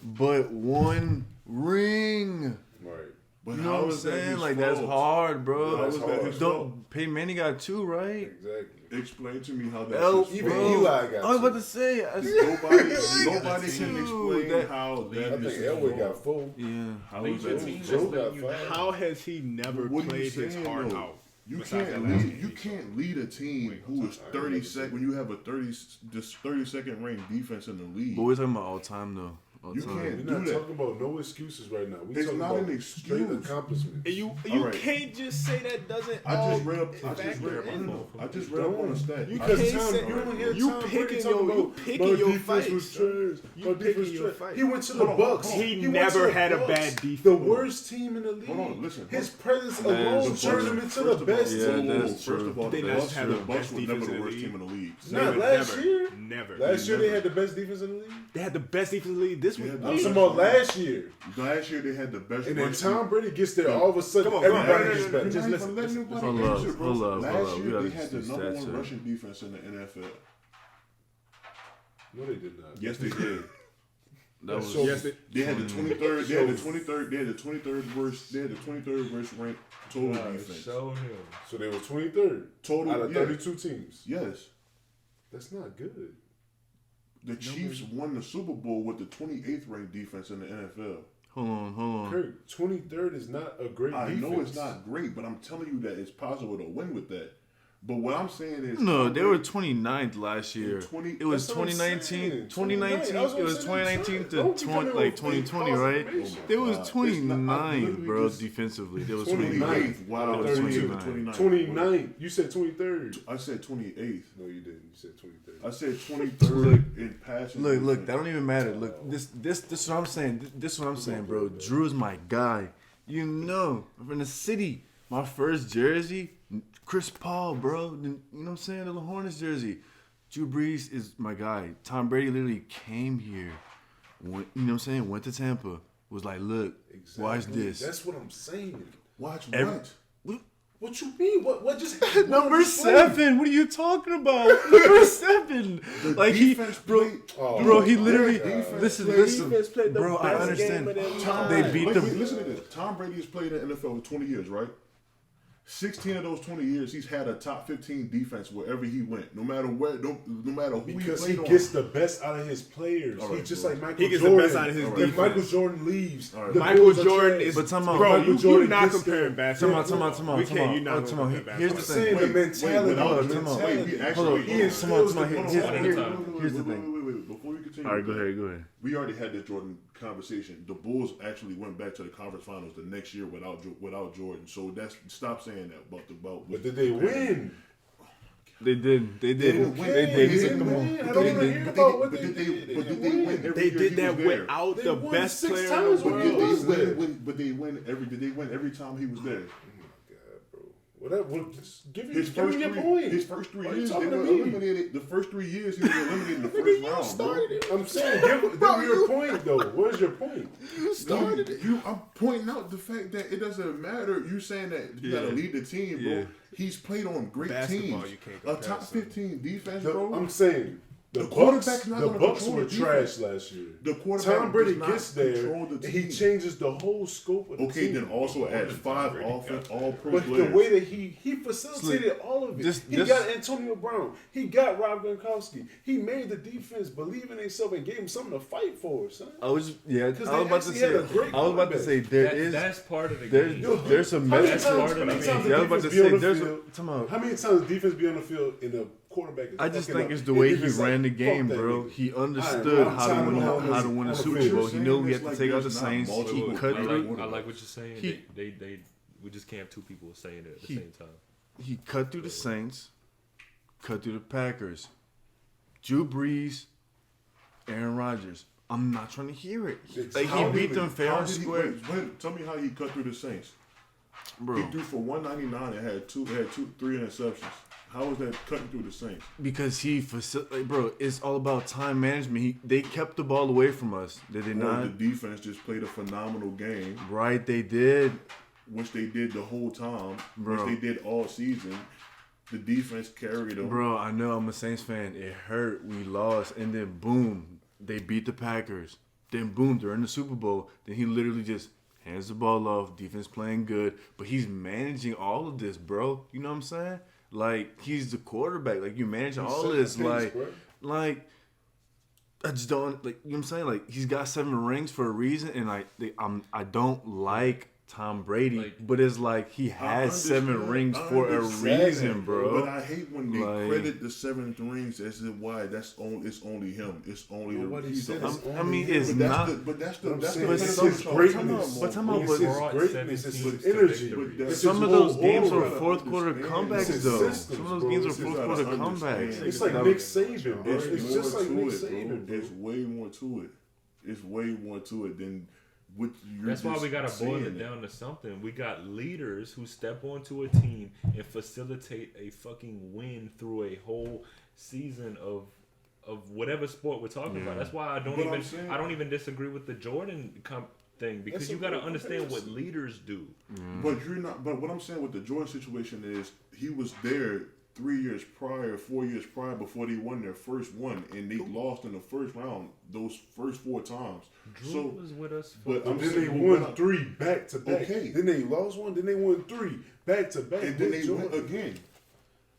But one ring. Right. but You know how what I'm is that saying? his Like, that's fault? hard, bro. That's hard. his fault? Don't Peyton Manning got 2, right? Exactly. Explain to me how that's his Even fault. Eli got I was about two. to say. Nobody can explain That- how I that think is his Elway fault. got 4. Yeah. How Lead is your that team. his Joe fault? got 5. How has he never What are you played his saying, heart though? out? You Besides can't that last lead. You game. can't lead a team who is 30 when you have a 32nd ranked defense in the league. But we're talking about all time, though. All You time. can't We're do not that. talking about no excuses right now. We're It's talking not about an straight excuse. accomplishments. And you All right. can't just say that doesn't. I all just read up. I just factor read. in. I just read up on a stat. You Because can't say- you don't hear you Tom picking Brady your- talking you about, picking "My your defense fights, was son. trash. You My picking defense your trash." fight. He went to the Hold on, Bucks. hold on. He went never to the had a Bucks. bad defense. The worst team in the league. Hold on, listen. His presence That's alone true. turned him into the best Yeah, team. that's First true. of all, They the never Bucks had the the Bucks best were never defense the in the worst league. team in the league. Not last year. Never. Last year they had the best defense in the league. They had the best defense in the league. This Yeah, one. the I'm best. talking about last year. Last year they had the best. And then rush Tom Brady gets there, all of a sudden Come on, everybody no, gets no, no, better. no, just listen. Hold up. Last We year gotta they had the do number stats one here. rushing defense in the NFL. No, they did not. Yes, they did. That was So- Yes, They had the 23rd. They had the 23rd. They had the 23rd worst. They had the 23rd worst ranked total defense. Show him. So they were 23rd Total out of yeah. 32 teams. Yes. That's not good. The Chiefs won the Super Bowl with the 28th ranked defense in the NFL. Hold on. Kurt, 23rd is not a great I defense. know it's not great, but I'm telling you that it's possible to win with that. But what I'm saying is, No, they were 29th last year. 20 It was That's what I'm 2019. saying. 2019. That's what It I'm was saying. 2019 to Don't be 20, coming like with 2020, false right? information. They was God, it's not- I 29, literally bro. just- Defensively, they was 29th. 29. Wow, They was 29th. 29. 29th. You said 23rd. I said 28th. No, you didn't. You said 23rd. I said 23rd in passing. Look, that don't even matter. Look, this is what I'm saying. This is what I'm saying, bro. Drew's my guy. You know, I'm in the city. My first jersey, Chris Paul, bro. You know what I'm saying? The Hornets jersey. Drew Brees is my guy. Tom Brady literally came here. Went, you know what I'm saying? Went to Tampa. Was like, look, watch this. That's what I'm saying. Watch Every- what? What you mean? What just happened? Number 7. What are you talking about? Number 7. Like he, defense bro, played- bro. He literally. defense Listen, defense played the bro. I best understand. game of their Tom They Brady, beat wait, the. listen to this. Tom Brady has played in the NFL for 20 years, right? 16 of those 20 years, he's had a top 15 defense wherever he went. No matter where, no matter who Because he he played gets on. the best out of his players. All right, He's just bro. like Michael He gets the Jordan. best out of his If defense. Michael Jordan leaves, All right. the Michael Bulls are Jordan trash. is. But time out. Bro, Michael you're Jordan not gets comparing there. basketball. Come on. We can't. You're not Come on. comparing Here's the I'm basketball. saying thing. the mentality. without- the come on. mentality. Wait, we Hold actually. on. He Come on. instills Come on. the Here's mentality. the thing. Wait. Before we continue. All right, go ahead. We already had this Jordan conversation. The Bulls actually went back to the conference finals the next year without Jordan. So that's stop saying that about. But did they win? They did. They didn't win. They They did. didn't win. I don't want to hear about what they did. But did they win every They year did he that was there? without They the won best 6 player times in the when world. he was there. Did they win every time he was there? Whatever. Just give His me your point. His first 3 Why you years, they talking to were me? eliminated. The first 3 years, he was eliminated in the first round, bro. I'm saying, give me your point, though. Where's your point? Started it. I'm pointing out the fact that it doesn't matter. You saying that you gotta lead the team, bro. Yeah. He's played on great Basketball, teams. you can't A compare top something. 15 defense, No, bro. I'm saying The quarterback's not going to Bucks control were the trash defense. last year. The quarterback Tom Brady does not gets there, control the and he team. changes the whole scope of the team. Then also add 5 all-pro But players. the way that he facilitated all of it. He got Antonio Brown. He got Rob Gronkowski. He made the defense believe in themselves and gave him something to fight for, son. I was about to say that's part of the game. There's a message. How many times the defense be on the field and the quarterback is I just think it's the way he ran the game, bro. He understood how to win a Super Bowl. He knew he had to take out the Saints. He cut through. I like what you're saying. We just can't have two people saying it at the same time. He cut through the Saints, cut through the Packers, Drew Brees, Aaron Rodgers. I'm not trying to hear it. Like he beat them fair and square. Tell me how he cut through the Saints. Bro. He threw for 199 and had 3 interceptions. How was that cutting through the Saints? Because bro, it's all about time management. They kept the ball away from us. Did they not? The defense just played a phenomenal game. Right, they did. Which they did the whole time. Bro. Which they did all season. The defense carried them. Bro, I know I'm a Saints fan. It hurt. We lost. And then boom, they beat the Packers. Then boom, they're in the Super Bowl. Then he literally just hands the ball off. Defense playing good. But he's managing all of this, bro. You know what I'm saying? Like, he's the quarterback. Like, you managing all of this. Like, I just don't, like, you know what I'm saying? Like, he's got 7 rings for a reason. And, like, I don't like Tom Brady, but it's like he has 7 rings for a reason, bro. But I hate when they credit the 7 rings as to why it's only him. It's only I mean, it's not. That's his greatness. But talking about greatness, it's his energy. Some of those games were fourth quarter comebacks, though. Some of those games were fourth quarter comebacks. It's like Nick Saban, bro. It's just like Nick Saban. There's way more to it. It's way more to it than. That's why we gotta boil it down to something. We got leaders who step onto a team and facilitate a fucking win through a whole season of whatever sport we're talking about. That's why I don't even disagree with the Jordan thing, because you gotta understand what leaders do. But what I'm saying with the Jordan situation is he was there 3 years prior, 4 years prior, before they won their first one, and they lost in the first round those first 4 times. Drew was with us, but then they won 3 back to back. Okay. Then they lost 1. Then they won 3 back to back, and then they won again.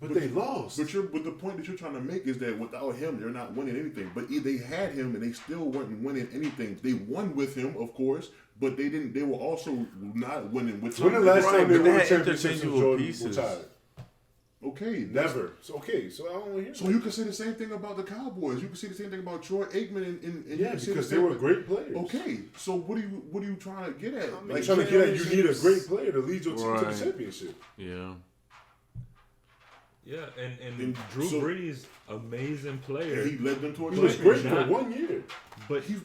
But they lost. But the point that you're trying to make is that without him, they're not winning anything. But they had him, and they still weren't winning anything. They won with him, of course, but they didn't. They were also not winning with him. When the last time they won championships with Jordan retired? Okay, never. So I don't want to hear. So you can say the same thing about the Cowboys. You can say the same thing about Troy Aikman and because they were great players. Okay, so what are you trying to get at? I'm trying to get at, you need a great player to lead your team to the championship. Yeah. Yeah, and Drew Brees, amazing player. He led them to a championship. He was great for 1 year, but he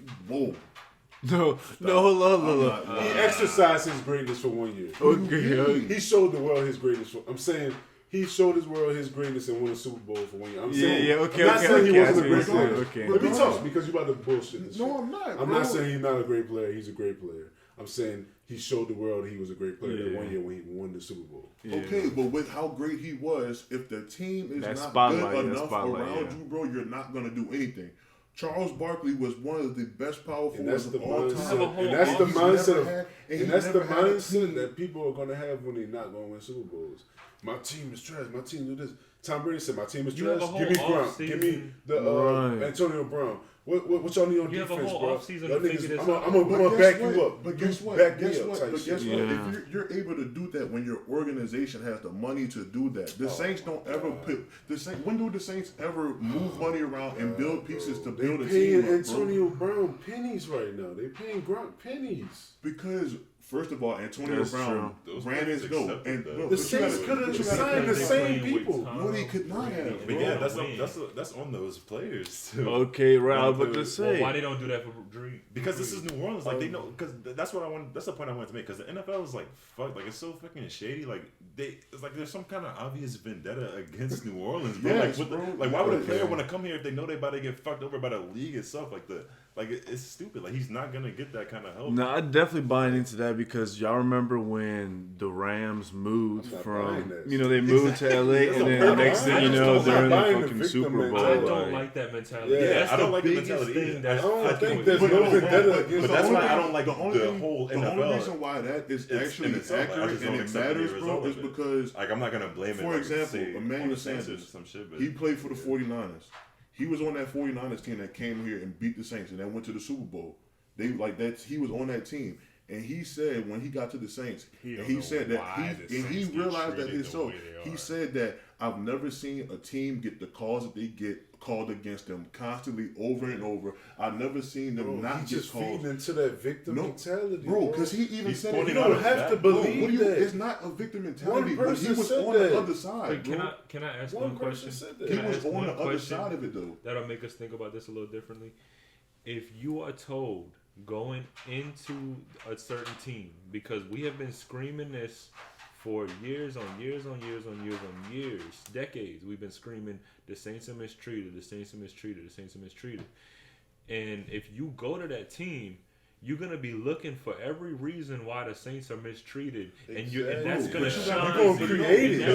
No, hold on. He exercised his greatness for 1 year. Okay. He showed the world his greatness. I'm saying he showed his world his greatness and won a Super Bowl for 1 year. I'm saying, okay. I'm not saying he wasn't a great player. Okay. Let me talk, because you about to bullshit this shit. No, I'm not. I'm not saying he's not a great player. He's a great player. I'm saying he showed the world he was a great player that 1 year when he won the Super Bowl. Yeah. Okay, but with how great he was, if the team is not good enough around you, bro, you're not going to do anything. Charles Barkley was one of the best power forwards of all time. And that's the mindset that people are going to have when they're not going to win Super Bowls. My team is trash. My team do this. Tom Brady said, my team is trash. Give me Brown. Give me the Antonio Brown. What y'all need on defense, bro? I'm gonna back you up. But guess what? If you're able to do that when your organization has the money to do that, the Saints don't ever put the Saints. When do the Saints ever move money around and build pieces to build a team? They're paying Antonio Brown pennies right now. They're paying Gronk pennies because. First of all, Antonio Brown ran his goal. And the Saints could have signed the same people. No, they could not have. But yeah, that's on those players too. Okay, right. I was about to say. Well, why they don't do that for Drew? Because this is New Orleans. Like they know. Because that's what I want. That's the point I wanted to make. Because the NFL is like fuck. Like it's so fucking shady. Like it's like there's some kind of obvious vendetta against New Orleans, bro. Yes, like why would a player want to come here if they know they about to get fucked over by the league itself? Like Like it's stupid. Like he's not gonna get that kind of help. No, I definitely buying into that because y'all remember when the Rams moved from, they moved to LA and then the next thing you know they're in the fucking Super Bowl. I don't like that mentality. Yeah, that's I don't like the mentality. I don't think there's no vendetta against. But that's why I don't like the whole NFL. The only reason why that is actually accurate and it matters, bro, is because like I'm not gonna blame it. For example, Emmanuel Sanders, he played for the 49ers. He was on that 49ers team that came here and beat the Saints and then went to the Super Bowl. He was on that team. And he said when he got to the Saints, he said that he realized that himself. He said that I've never seen a team get the calls that they get called against them constantly over and over. I've never seen them not get calls. Feeding into that victim mentality, bro. Because he even said you don't have to believe that. It's not a victim mentality. But he was on the other side. Can I ask one question? He was on the other side of it though. That'll make us think about this a little differently. If you are told going into a certain team, because we have been screaming this for years on years on years on years on years, decades, we've been screaming the Saints are mistreated, the Saints are mistreated, the Saints are mistreated. And if you go to that team, you're gonna be looking for every reason why the Saints are mistreated, and that's gonna shine. You're gonna create it.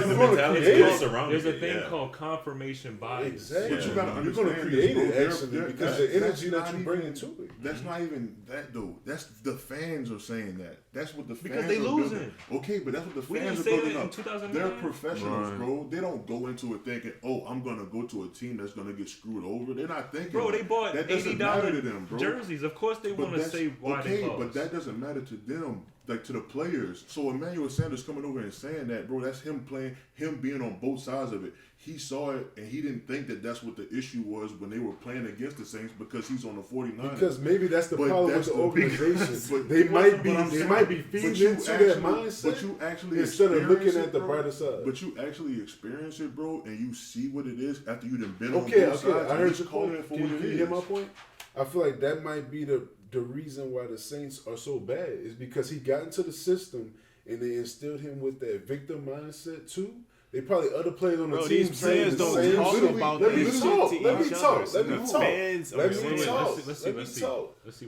There's a thing called confirmation bias. Exactly. But you gotta understand, you're gonna create it actually because the energy that you bring into it. That's not even that though. That's the fans are saying that. That's what the fans because they losing. Building. Okay, but that's what the fans are building up. They're professionals, bro. They don't go into it thinking, "Oh, I'm gonna go to a team that's gonna get screwed over." They're not thinking. Bro, they bought that $80 to them, bro. Jerseys. Of course, they want to say why they lost. But that doesn't matter to them, like to the players. So Emmanuel Sanders coming over and saying that, bro, that's him being on both sides of it. He saw it and he didn't think that that's what the issue was when they were playing against the Saints because he's on the 49ers. Because maybe that's the problem with the organization. But they might be feeding into that mindset. But you actually instead of looking at the brighter side. But you actually experience it, bro, and you see what it is after you've been on both sides. I heard you calling it for what it is. Can you hear my point? I feel like that might be the reason why the Saints are so bad is because he got into the system and they instilled him with that victim mindset too. They probably other players on the team these players don't talk about Let me talk.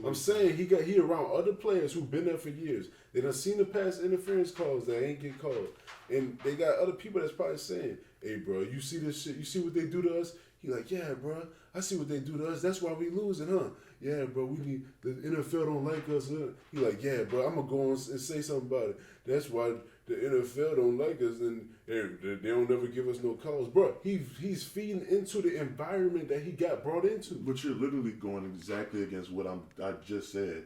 I'm saying he around other players who've been there for years. They done seen the past interference calls that ain't get called. And they got other people that's probably saying, "Hey bro, you see this shit? You see what they do to us?" He like, "Yeah, bro, I see what they do to us. That's why we losing, huh? Yeah, bro, the NFL don't like us." He like, "Yeah, bro, I'm gonna go on and say something about it. That's why the NFL don't like us, and they don't ever give us no calls, bro." He's feeding into the environment that he got brought into. But you're literally going exactly against what I just said.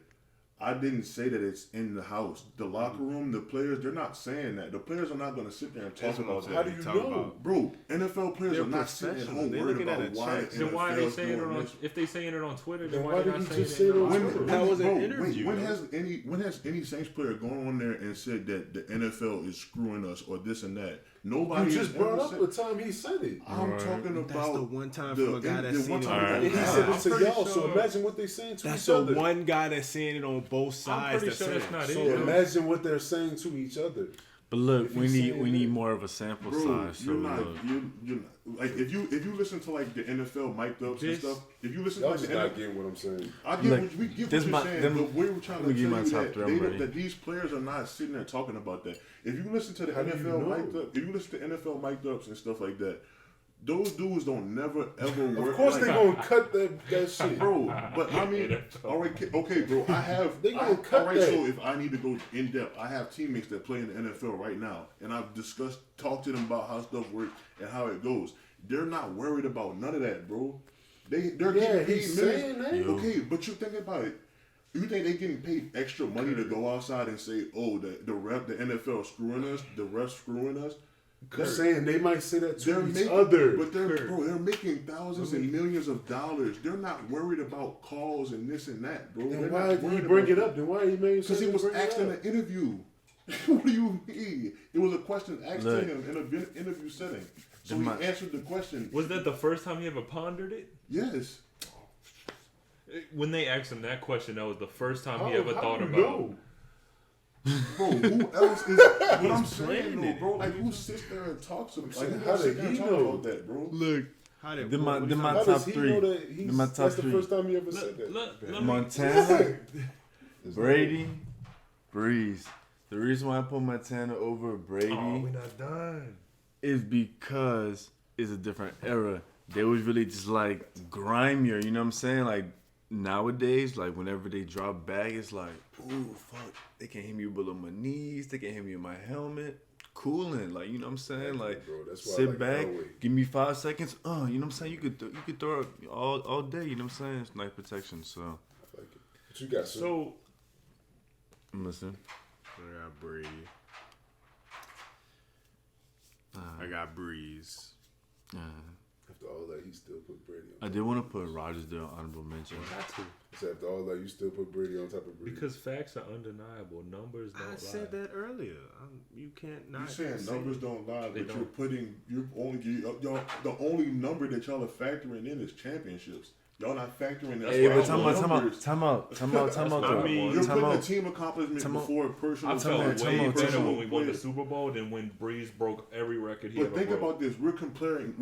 I didn't say that it's in the house. The locker room, the players, they're not saying that. The players are not going to sit there and talk about that. How do you know? Bro, NFL players are not sitting at home worried about why the Then why are they saying it on? If they saying it on Twitter, then why did he just say it on Twitter? That was an interview. When has any Saints player gone on there and said that the NFL is screwing us or this and that? Nobody. You just brought up the time he said it. I'm talking about that's the one time from a guy that's seen it. And he said it to y'all. So imagine what they're saying to each other. That's the one guy that's saying it on both sides. I'm pretty sure that's not it. So imagine what they're saying to each other. But look, we need more of a sample size. So you're not like if you listen to like the NFL mic'd ups and stuff. If you listen to like the not getting what I'm saying. I get what you're saying. But we were trying to tell you that these players are not sitting there talking about that. If you listen to the NFL mic'd up, if you listen to NFL mic'd ups and stuff like that, those dudes don't never ever work. Of course, they gonna cut that shit, bro. But I mean, all right, okay, bro. They gonna cut that. So if I need to go in depth, I have teammates that play in the NFL right now, and I've talked to them about how stuff works and how it goes. They're not worried about none of that, bro. They're getting paid millions. Okay, but you think about it. You think they're getting paid extra money to go outside and say, "Oh, the NFL screwing us, the refs screwing us"? They're saying they might say that to each other. But they're making thousands and millions of dollars. They're not worried about calls and this and that, bro. Then why did he bring it up? Then why he made? Because he was asked in an interview. What do you mean? It was a question asked to him in an interview setting. So he answered the question. Was that the first time he ever pondered it? Yes. When they asked him that question, that was the first time he ever thought about it. Bro, who else is what I'm saying, though, bro? Like, who sits there and talks about like, how did he know about that, bro? Look, They're my top three. That's the first time you ever said that. Montana, Brady, Brees. The reason why I put Montana over Brady we're not done. is because it's a different era. They was really just like grimier, you know what I'm saying? Like nowadays, like whenever they drop back, it's like, ooh, fuck, they can't hit me below my knees, they can't hit me in my helmet. Cooling, like, you know what I'm saying? Like, bro, that's why sit like back, give me 5 seconds. You know what I'm saying? You could throw it all day. You know what I'm saying? It's night protection. So, I like it. What you got? So, I'm listening. I got Brady. I got Brees. After all that, you still put Brady on. I did want to put Rodgers there on honorable mention. So after all that, you still put Brady on top of Brady. Because facts are undeniable. Numbers don't lie. I said that earlier. You can't not. You're saying numbers don't lie, but you're the only number that y'all are factoring in is championships. Y'all not factoring in. Hey, but time out. I mean, you're putting a team accomplishment before a personal. I felt way better when we won the Super Bowl than when Brees broke every record he ever broke. But think about this: we're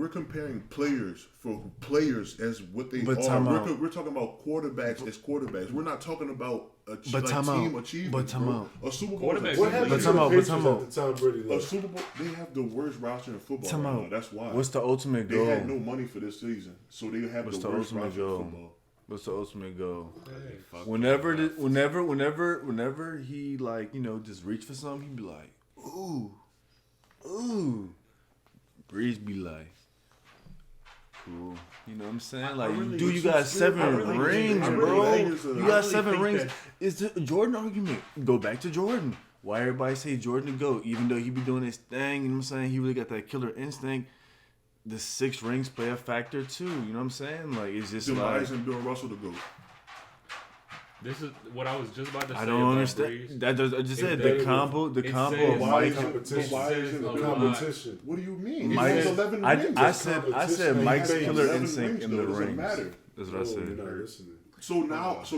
comparing players for players as what they but are. We're talking about quarterbacks as quarterbacks. We're not talking about team achievement. But time out. A Super Bowl. What happened to the Patriots at the time Brady left? A Super Bowl. They have the worst roster in football Time right out. now. That's why. What's the ultimate goal? They had no money for this season, so they have What's the the worst ultimate roster goal? in football. What's the ultimate goal? Hey, Whenever he like, you know, just reach for something, he'd be like, ooh. Breeze be like, cool. You know what I'm saying? Like, dude, you got 7 rings, bro. You got 7 rings. It's the Jordan argument. Go back to Jordan. Why everybody say Jordan to go, even though he be doing his thing, you know what I'm saying? He really got that killer instinct. The 6 rings play a factor too. You know what I'm saying? Like, it's just like and Bill Russell to go. This is what I was just about to say. I don't understand. I just said the combo. Why is it a competition? What do you mean? Mike, He has 11 rings. I said Mike's He has killer 11 instinct in the though. It doesn't rings. matter. That's what I said. You're not listening. So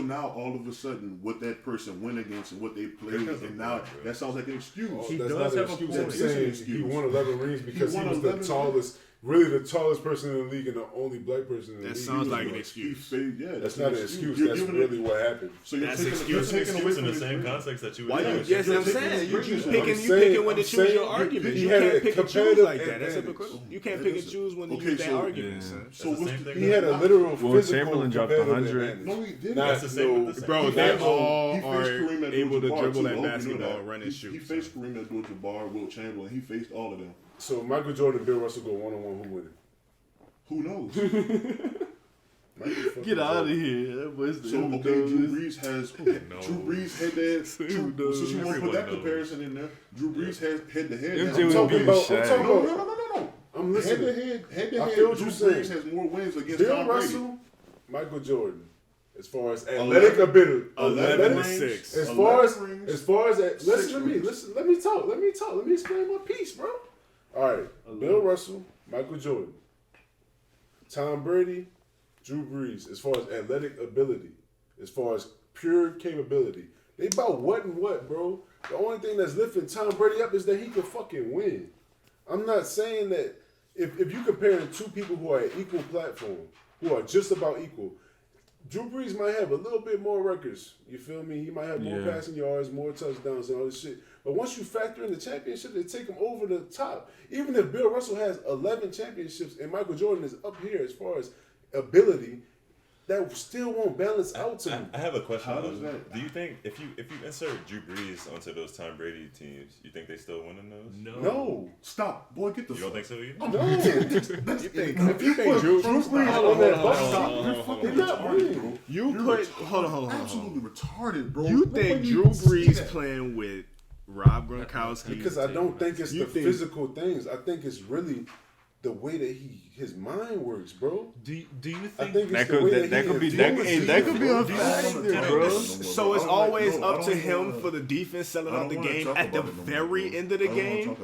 now, all of a sudden, what that person went against and what they played, and now that sounds like an excuse. He does not have an a excuse. point. I'm saying he won 11 rings because he was the tallest. Really, the tallest person in the league and the only black person in the league. That sounds like an excuse. That's not an excuse. That's really what happened. So you're taking away in the same context that you. Why you? Yes, I'm saying you saying- picking when to choose your argument. he You had can't a pick and choose competitive like that. That's advantage. hypocritical. You can't pick and choose when to use that argument, son. So what's the He had a literal Will physical Chamberlain dropped competitive 100. advantage. No, he didn't. Not That's the same with the Bro, He they faced all Kareem are Abdul-Jabbar able to too. dribble I and hope you know basketball, that. run and shoot. He faced Kareem Abdul-Jabbar, Will Chamberlain. He faced all of them. So Michael Jordan and Bill Russell go one-on-one. Who win it? Who knows? Get out of here. So Drew Brees has Drew Brees head to head. Since you want to put that comparison in there, Drew Brees has head to head. MJ was being shy. No. I'm listening. Head to I head. feel what Drew you're saying. Brees has more wins against Bill Tom Brady. Russell, Michael Jordan. As far as athletic ability, 11-6. As far as that, listen to me. Listen, let me talk. Let me explain my piece, bro. All right, Bill Russell, Michael Jordan, Tom Brady, Drew Brees. As far as athletic ability, as far as pure capability, they about what and what, bro. The only thing that's lifting Tom Brady up is that he can fucking win. I'm not saying that if you comparing 2 people who are at equal platform, who are just about equal. Drew Brees might have a little bit more records. You feel me? He might have more passing yards, more touchdowns, and all this shit. But once you factor in the championship, they take him over the top. Even if Bill Russell has 11 championships and Michael Jordan is up here as far as ability, that still won't balance out to me. I have a question. How does that? Do you think if you insert Drew Brees onto those Tom Brady teams, you think they still win in those? No. Stop. Boy, get the You don't think so either? No. If you think Drew Brees on that bus, they're not winning. Hold on. Absolutely retarded, bro. You think Drew Brees playing with Rob Gronkowski? Because I don't think it's the physical things. I think it's really the way that his mind works, bro. Do you think I think that could be a factor, bro? So it's always up to him for the defense selling out the game at the very end of the game.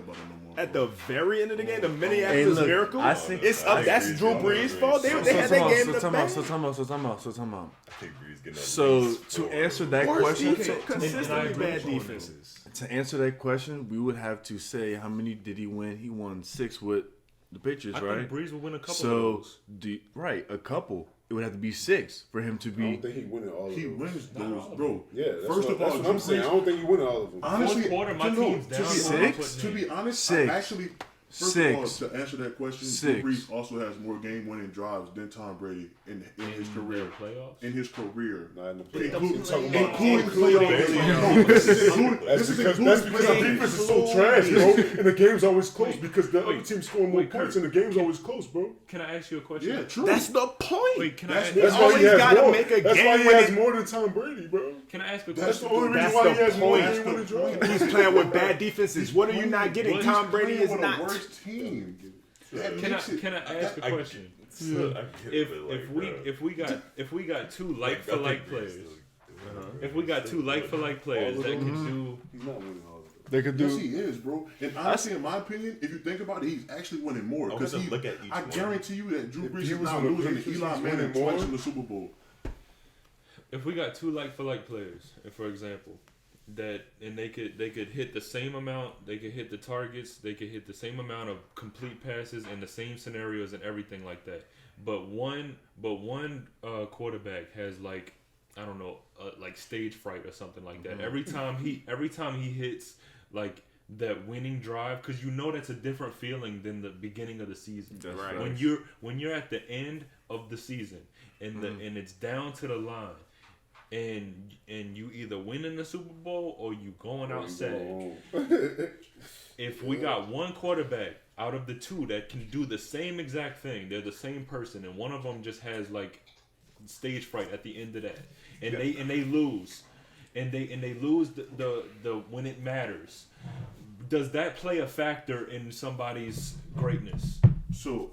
At the very end of the game, the minute after this miracle, it's up. That's Drew Brees' fault. They had that game in the bag. So time out. I think Brees getting So to answer that question, Consistently bad defenses. to answer that question, we would have to say how many did he win? He won 6 with the Patriots, I right? think Brees will win a couple so, of those. A couple. It would have to be 6 for him to be. I don't think he winning all of those. He wins those, bro. Yeah, First of all, that's what I'm saying. I don't think he winning all of them. Honestly, Fourth quarter, my team's down. To be honest, 6. I actually, first of all, to answer that question, Drew Brees also has more game-winning drives than Tom Brady in his career. Playoffs? In his career. Not in the Including playoffs. That's because our defense is so trash, bro. And the game's always close because the other team's scoring more points and the game's always close, bro. Can I ask you a question? Yeah, true. That's the point. Wait, can I That's ask why he has gotta more. make a That's why game he when has more than Tom Brady, bro. Can I ask a That's question? the only reason That's why the he has more point. game-winning drives. He's playing with bad defenses. What are you not getting? What? Tom Brady is with not. a worse team. Can I ask a question? If we got two like for like players, if we got two like for like players that can do, He's not winning all of them. They could Yes, he is, bro. And honestly, in my opinion, if you think about it, he's actually winning more. Because I guarantee you that Drew Brees he is was not on the losing to Patriots, Eli he's Manning winning twice more. in the Super Bowl. if we got two like for like players, and for example, that and they could hit the same amount, they could hit the targets, they could hit the same amount of complete passes in the same scenarios and everything like that. But one quarterback has like, I don't know, like stage fright or something like that. Every time he hits like that winning drive, because you know that's a different feeling than the beginning of the season. That's right. When you're at the end of the season and and it's down to the line. And you either win in the Super Bowl or you going outside. If we got one quarterback out of the two that can do the same exact thing, they're the same person, and one of them just has like stage fright at the end of that, and they lose, and they lose the when it matters. Does that play a factor in somebody's greatness? So,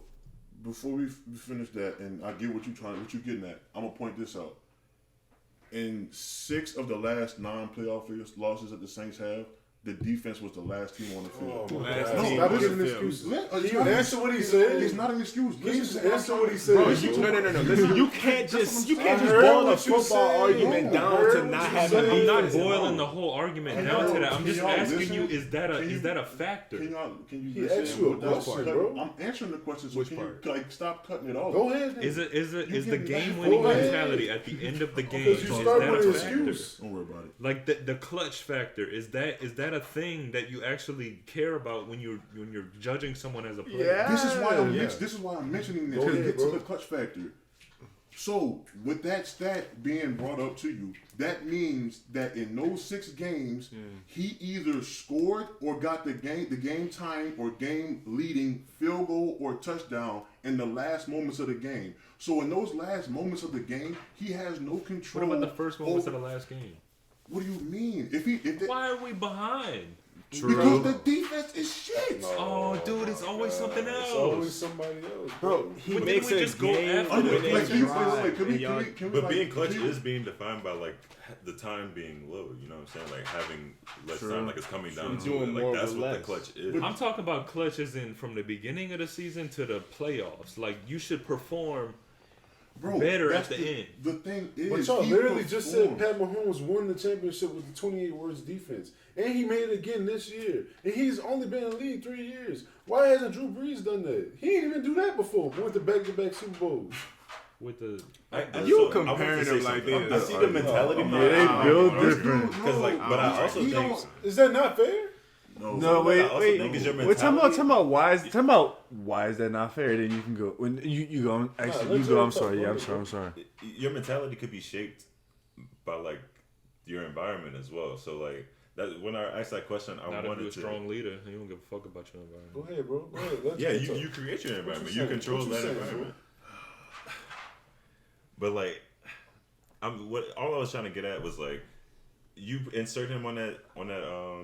before we finish that, and I get what you're getting at, I'm gonna point this out. In 6 of the last 9 playoff losses that the Saints have, the defense was the last team on the field. Oh, Last God. team Stop on giving the excuses. Can Can you answer what he said? It's not an excuse. Can you just Listen to answer what he said? Bro, bro? no. Listen, you can't just heard boil a what you football said. argument No, I down heard to what not you having said. I'm not defense. boiling the whole argument down to that. I'm just asking you: is that a factor? Can you He listen? asked you a Without- question, like, bro. I'm answering the question, so Which can part? you like stop cutting it off? Go ahead. Then. Is the can- game winning go ahead. mentality at the end of the game? Because Is you that start a with an factor? excuse. Don't worry about it. Like the clutch factor, is that a thing that you actually care about when you're judging someone as a player? Yeah. This is why Yeah. this is why I'm mentioning this Go to ahead, get to bro. the clutch factor. So with that stat being brought up to you, that means that in those 6 games, he either scored or got the game time or game leading field goal or touchdown in the last moments of the game. So in those last moments of the game, he has no control. What about the first moments of the last game? What do you mean? Why are we behind? Because the defense is shit. Oh, dude, it's always something else. It's always somebody else, Bro, he But makes didn't we a just go game after the winning Like, drive. Can we But like, being clutch can we- is being defined by like the time being low. You know what I'm saying? Like having less time, like it's coming down to Doing it. more Like that's with what less. the clutch is. I'm talking about clutch as in from the beginning of the season to the playoffs. Like you should perform Bro, better that's at the end. The thing is, But y'all he literally just said performed. Pat Mahomes won the championship with the 28 worst defense. And he made it again this year. And he's only been in the league 3 years. Why hasn't Drew Brees done that? He didn't even do that before. Went to back-to-back Super Bowls. With the You So, comparing them like this. I see the mentality. Yeah, they build different. Because like, but I also He think. don't- Is that not fair? No, I also think it's your Wait, talking mentality. about why is that not fair? Then you can go when you go. Actually, let you go. Joe I'm sorry. talk. Yeah, I'm sorry. Your mentality could be shaped by like your environment as well. So like that when I asked that question, I not if you're wanted a to. strong leader, you don't give a fuck about your environment. Go ahead, bro. Go ahead. Let Yeah, Joe talk. you create your environment. you You saying? control What you that saying, environment. But like, all I was trying to get at was like, you insert him on that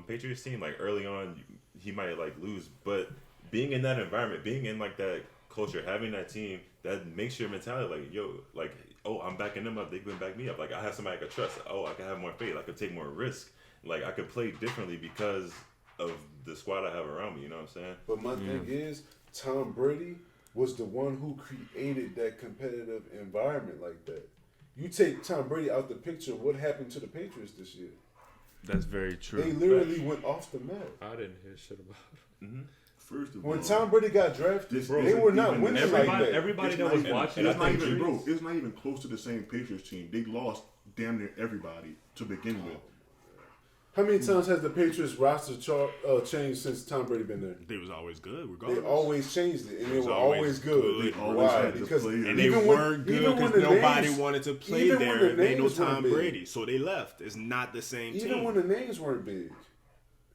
Patriots team like early on, he might like lose. But being in that environment, being in like that culture, having that team, that makes your mentality like, yo, like, oh, I'm backing them up. They can back me up. Like I have somebody I could trust. Oh, I can have more faith. I could take more risk. Like I could play differently because of the squad I have around me. You know what I'm saying? But my thing is, Tom Brady was the one who created that competitive environment like that. You take Tom Brady out the picture, what happened to the Patriots this year? That's very true. They literally went off the map. I didn't hear shit about it. First of when all, Tom Brady got drafted, they were not winning like that. Everybody that was watching, it's not even close to the same Patriots team. They lost damn near everybody to begin with. How many times has the Patriots roster chart changed since Tom Brady been there? They was always good, regardless. They always changed it, and they were always good. They always had the players. And they weren't good because nobody wanted to play there. They know Tom Brady, so they left. It's not the same team. Even when the names weren't big.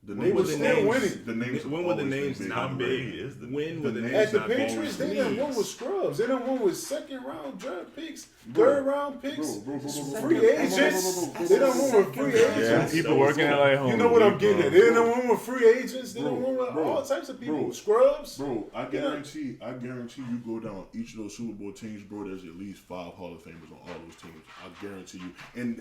They were still winning. The names when were the names not big? When were the names not big? At the Patriots, they done won with scrubs. They done won with second round draft picks, third round picks, free agents. They done won with free agents. Yeah, people working at like home. You know what I'm getting at? They done won with free agents. They done won with all types of people. Scrubs. Bro, I guarantee you go down each of those Super Bowl teams, bro, there's at least 5 Hall of Famers on all those teams. I guarantee you.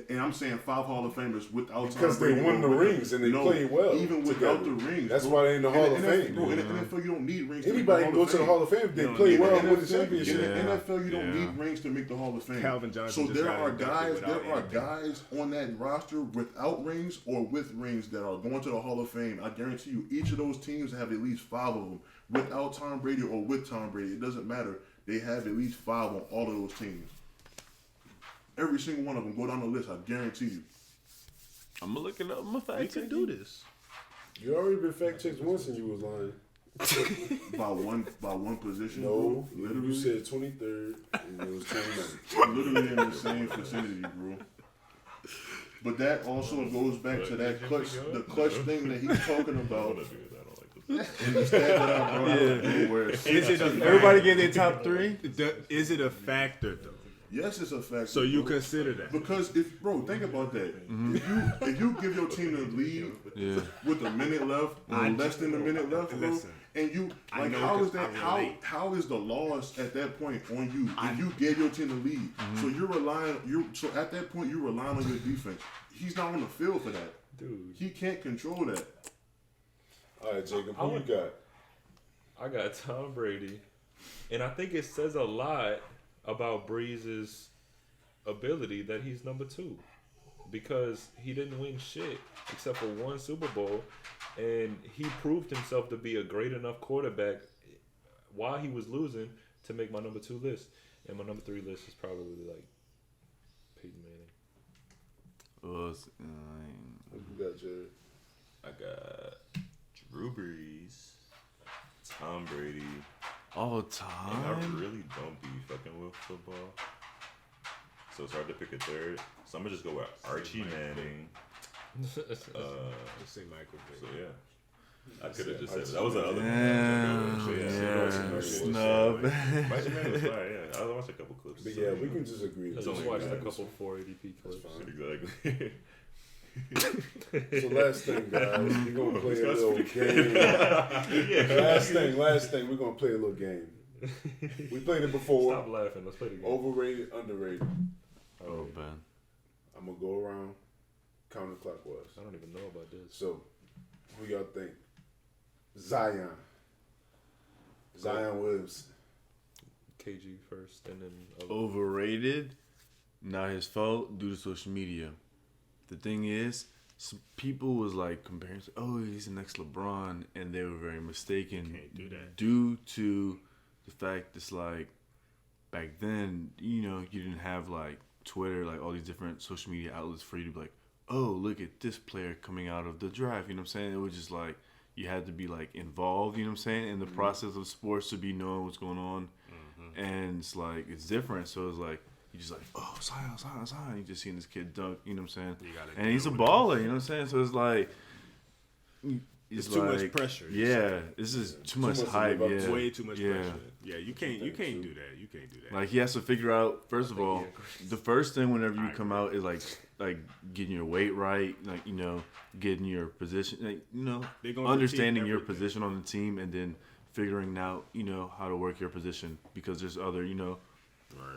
And I'm saying 5 Hall of Famers without because they won the rings and they played well. Even without the rings. That's why they in the Hall of Fame. Bro, in the NFL, you don't need rings. Anybody can go to the Hall of Fame if they play well and win the championship. In the NFL, you don't need rings to make the Hall of Fame. Calvin Johnson. So there are guys on that roster without rings or with rings that are going to the Hall of Fame. I guarantee you, each of those teams have at least 5 of them without Tom Brady or with Tom Brady. It doesn't matter. They have at least 5 on all of those teams. Every single one of them. Go down the list. I guarantee you. I'm gonna look it up. I'm gonna fact We can do this. You already been fact checked once and you was lying. by one position. No, bro. Literally, you said 23rd and it was 29th. Literally in the same vicinity, bro. But that also goes back to that clutch, the clutch thing that he's talking about. In the stat that I brought up, where everybody get their top 3? Is it a factor though? Yes, it's a factor. So you consider that? Because think about that. Mm-hmm. If you give your team the lead with a minute left or less than a minute left, bro, and you like how is that? How is the loss at that point on you if you gave your team the lead? Mm-hmm. So you're relying. So at that point you're relying on your defense. He's not on the field for that, dude. He can't control that. All right, Jacob, who you got? I got Tom Brady, and I think it says a lot about Brees' ability that he's number 2, because he didn't win shit except for one Super Bowl, and he proved himself to be a great enough quarterback while he was losing to make my number 2 list, and my number 3 list is probably like Peyton Manning. What you got, Jared? I got Drew Brees, Tom Brady. All time. And I really don't be fucking with football, so it's hard to pick a third. So I'm gonna just go with Archie Manning. Say Michael Vick. So yeah, I could have just said that was the other one. Snub. Archie Manning was fire. Yeah, I watched a couple clips. But yeah, we can just agree. Just watched a couple 480p clips. Exactly. So last thing, guys, we're gonna play a little game. Last thing, we're gonna play a little game. We played it before. Stop laughing. Let's play the game. Overrated, underrated. Oh man. I'm gonna go around counterclockwise. I don't even know about this. So, who y'all think? Zion Williams. KG first, and then Overrated. Not his fault due to social media. The thing is, some people was like comparing, oh, he's the next LeBron, and they were very mistaken. Can't do that. Due to the fact it's like, back then, you know, you didn't have like Twitter, like all these different social media outlets for you to be like, oh, look at this player coming out of the draft. You know what I'm saying? It was just like, you had to be like involved, you know what I'm saying, in the process of sports to be knowing what's going on. Mm-hmm. And it's like, it's different. So it's like, you just like, oh, Zion. You just seeing this kid dunk, you know what I'm saying? And he's a baller, you know what I'm saying? So it's like, it's too much pressure. Yeah, this is too much hype. Yeah, way too much pressure. Yeah, you can't do that. You can't do that. Like he has to figure out. First of all, the first thing whenever you come out is like getting your weight right, like you know, getting your position, like you know, understanding your position on the team, and then figuring out you know how to work your position because there's other you know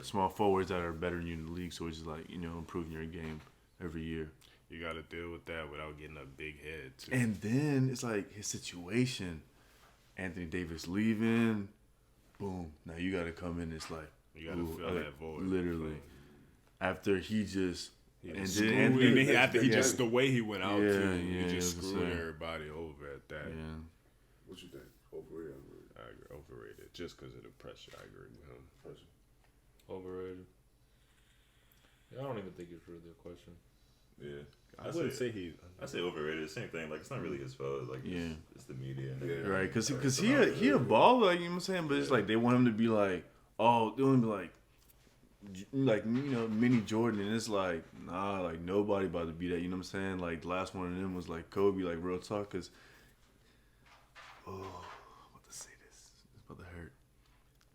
small forwards that are better than you in the league. So it's just like you know improving your game every year. You got to deal with that without getting a big head, too. And then it's like his situation. Anthony Davis leaving. Boom. Now you got to come in. It's like. You got to fill that void. Literally. After he just. The way he went out, too. He just screwed everybody over at that. Yeah. What you think? Overrated. I agree. Overrated. Just because of the pressure. I agree with him. Pressure. Overrated. Yeah, I don't even think it's really a question. Yeah. I wouldn't say he. I say overrated. Same thing. Like it's not really his fault. Like it's the media. And right? Because he a baller. Like, you know what I'm saying? But it's like they want him to be like, oh, they want to be like mini Jordan, and it's like nah, like nobody about to be that. You know what I'm saying? Like the last one of them was like Kobe. Like real talk, cause I'm about to say this. It's about to hurt.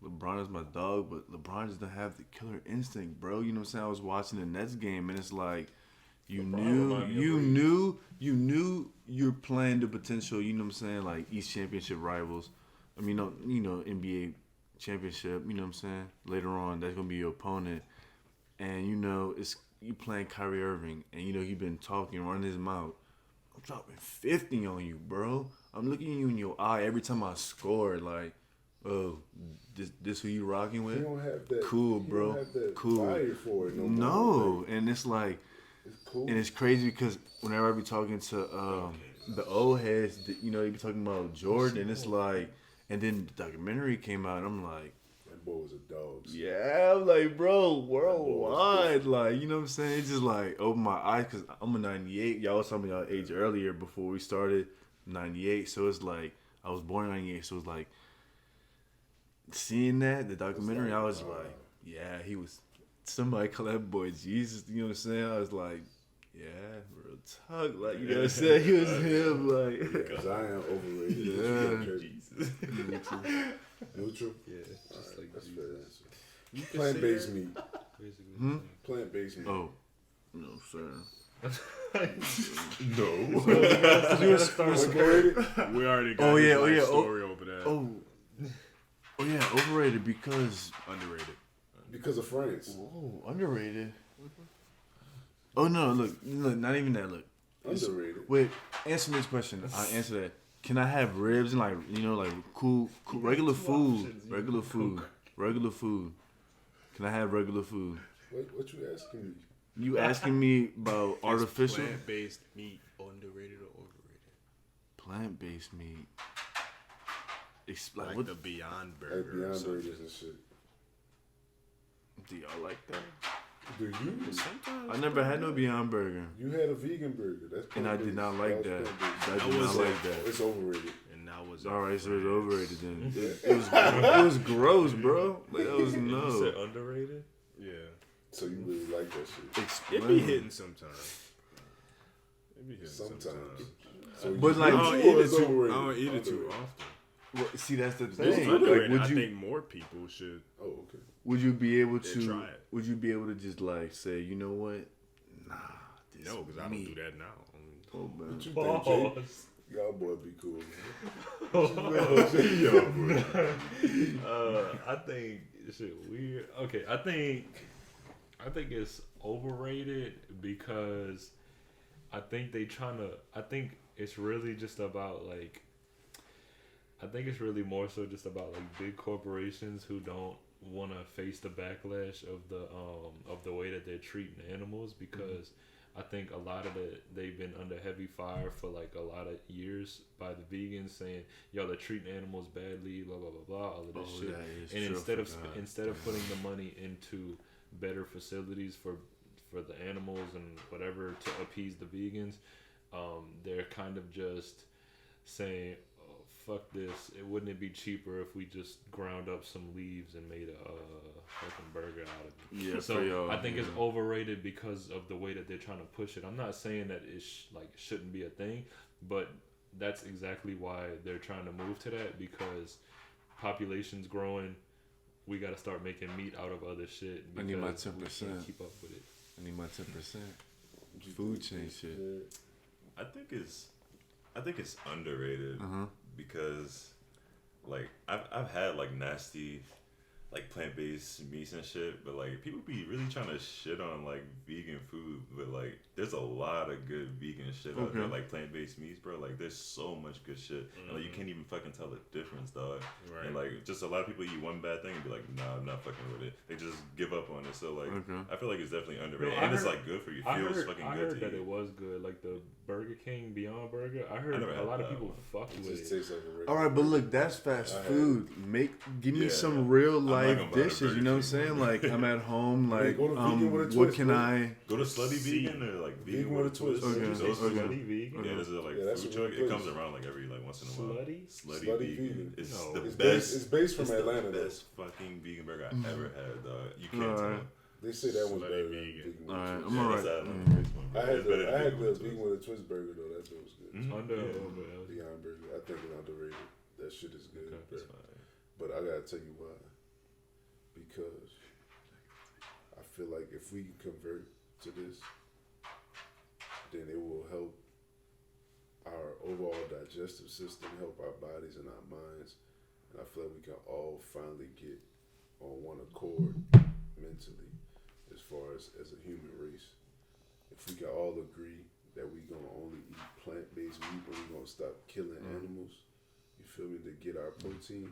LeBron is my dog, but LeBron doesn't have the killer instinct, bro. You know what I'm saying? I was watching the Nets game, and it's like you knew you're playing the potential. You know what I'm saying? Like East Championship rivals. I mean, NBA championship. You know what I'm saying? Later on, that's gonna be your opponent, and it's you playing Kyrie Irving, and you've been talking, running his mouth. I'm dropping 50 on you, bro. I'm looking at you in your eye every time I score, like. Oh, this who you rocking with? You don't have that. Cool, bro. You don't have that cool. fire for it. No, and it's like, it's cool. And it's crazy because whenever I be talking to the old heads, they be talking about Jordan, and it's like, and then the documentary came out, and I'm like, that boy was a dog. Yeah, I'm like, bro, worldwide, like, you know what I'm saying? It's just like open my eyes because I'm a 98. Y'all was telling me y'all age earlier before we started 98, so it's like I was born in 98, so it's like. Seeing the documentary, I was like, yeah, he was. Somebody call that boy Jesus. You know what I'm saying? I was like, yeah, real talk. Like, you know what I'm saying? He was him. Like, Zion overrated. Yeah. Jesus. Neutral. Yeah, just like that's Jesus. fair. Plant-based meat. Basically. Plant-based meat. oh, no, sir. No. Overrated. We already got his story over that. Oh yeah, overrated because Underrated. Because of France. oh underrated. Oh no, look, not even that. Look, Underrated. wait, answer me this question. I answer that. Can I have ribs and like cool regular food, regular food? Can I have regular food? What you asking me? You asking me about artificial Plant-based meat underrated or overrated? plant-based meat? Like what the Beyond Like Burger. or Beyond something. Burgers and shit. do y'all like that? Do you? Sometimes I never had no Beyond Burger, You had a vegan burger. That's and I did not like that. plant-based. I did not like that. It's overrated. And that was All right, so it's overrated then. Mm-hmm. It was gross, bro. Like that was You said no. underrated? Yeah. So you really like that shit. Explain. It be hitting sometimes. It be hitting Sometimes. sometimes. So But you like- I neutral don't or eat it it's too. overrated? I don't eat it too Underrated. often. Well, see, that's the It's thing. underrated. Like, I think more people should. Oh, okay. would you be able Yeah, to? try it. Would you be able to just like say, you know what? Nah. This No, because I don't meat. do that now. Oh man. What you think, Jake? Pause. Y'all boy be cool. I think shit weird. Okay, I think it's overrated because I think I think it's really just about like. I think it's really more so just about like big corporations who don't want to face the backlash of the way that they're treating animals because I think a lot of they've been under heavy fire for like a lot of years by the vegans saying, yo, they're treating animals badly, blah blah blah blah, all of this shit. And instead of putting the money into better facilities for the animals and whatever to appease the vegans, they're kind of just saying, oh, fuck this, wouldn't it be cheaper if we just ground up some leaves and made a fucking burger out of it? Yeah. So I think it's overrated because of the way that they're trying to push it. I'm not saying that it shouldn't be a thing, but that's exactly why they're trying to move to that, because population's growing. We got to start making meat out of other shit. I need my because 10%. we can't keep up with it. I need my 10%. Food chain shit. I think it's underrated because like I've had like nasty like plant-based meats and shit, but like people be really trying to shit on like vegan food, but like there's a lot of good vegan shit out there, like plant-based meats, bro. Like there's so much good shit, and like you can't even fucking tell the difference, dog. Right. And like just a lot of people eat one bad thing and be like, nah, I'm not fucking with it. They just give up on it. So like I feel like it's definitely underrated, and it's like good for you. Feels fucking good. I heard that it was good, like the Burger King Beyond Burger. I heard a lot of people fuck with it. Like all right, but look, that's fast food. Give me some real life dishes. You know what I'm saying? Like I'm at home. Like what can I go to Slutty Vegan or like Vegan with a Twist? Slutty Vegan. Yeah, there's a like food truck. It comes around like every like once in a while. Slutty Vegan. It's the best. It's based from Atlanta. The best fucking vegan burger I ever had, dog. You can't tell. They say that one's better than vegan. Alright, I'm alright. I had the vegan with a twist burger though. That shit was good. Beyond Burger. I think it's underrated. That shit is good. But I gotta tell you why. Because I feel like if we convert to this, then it will help our overall digestive system, help our bodies and our minds. And I feel like we can all finally get on one accord mentally as far as a human race. If we can all agree that we're going to only eat plant-based meat and we're going to stop killing animals, you feel me, to get our protein,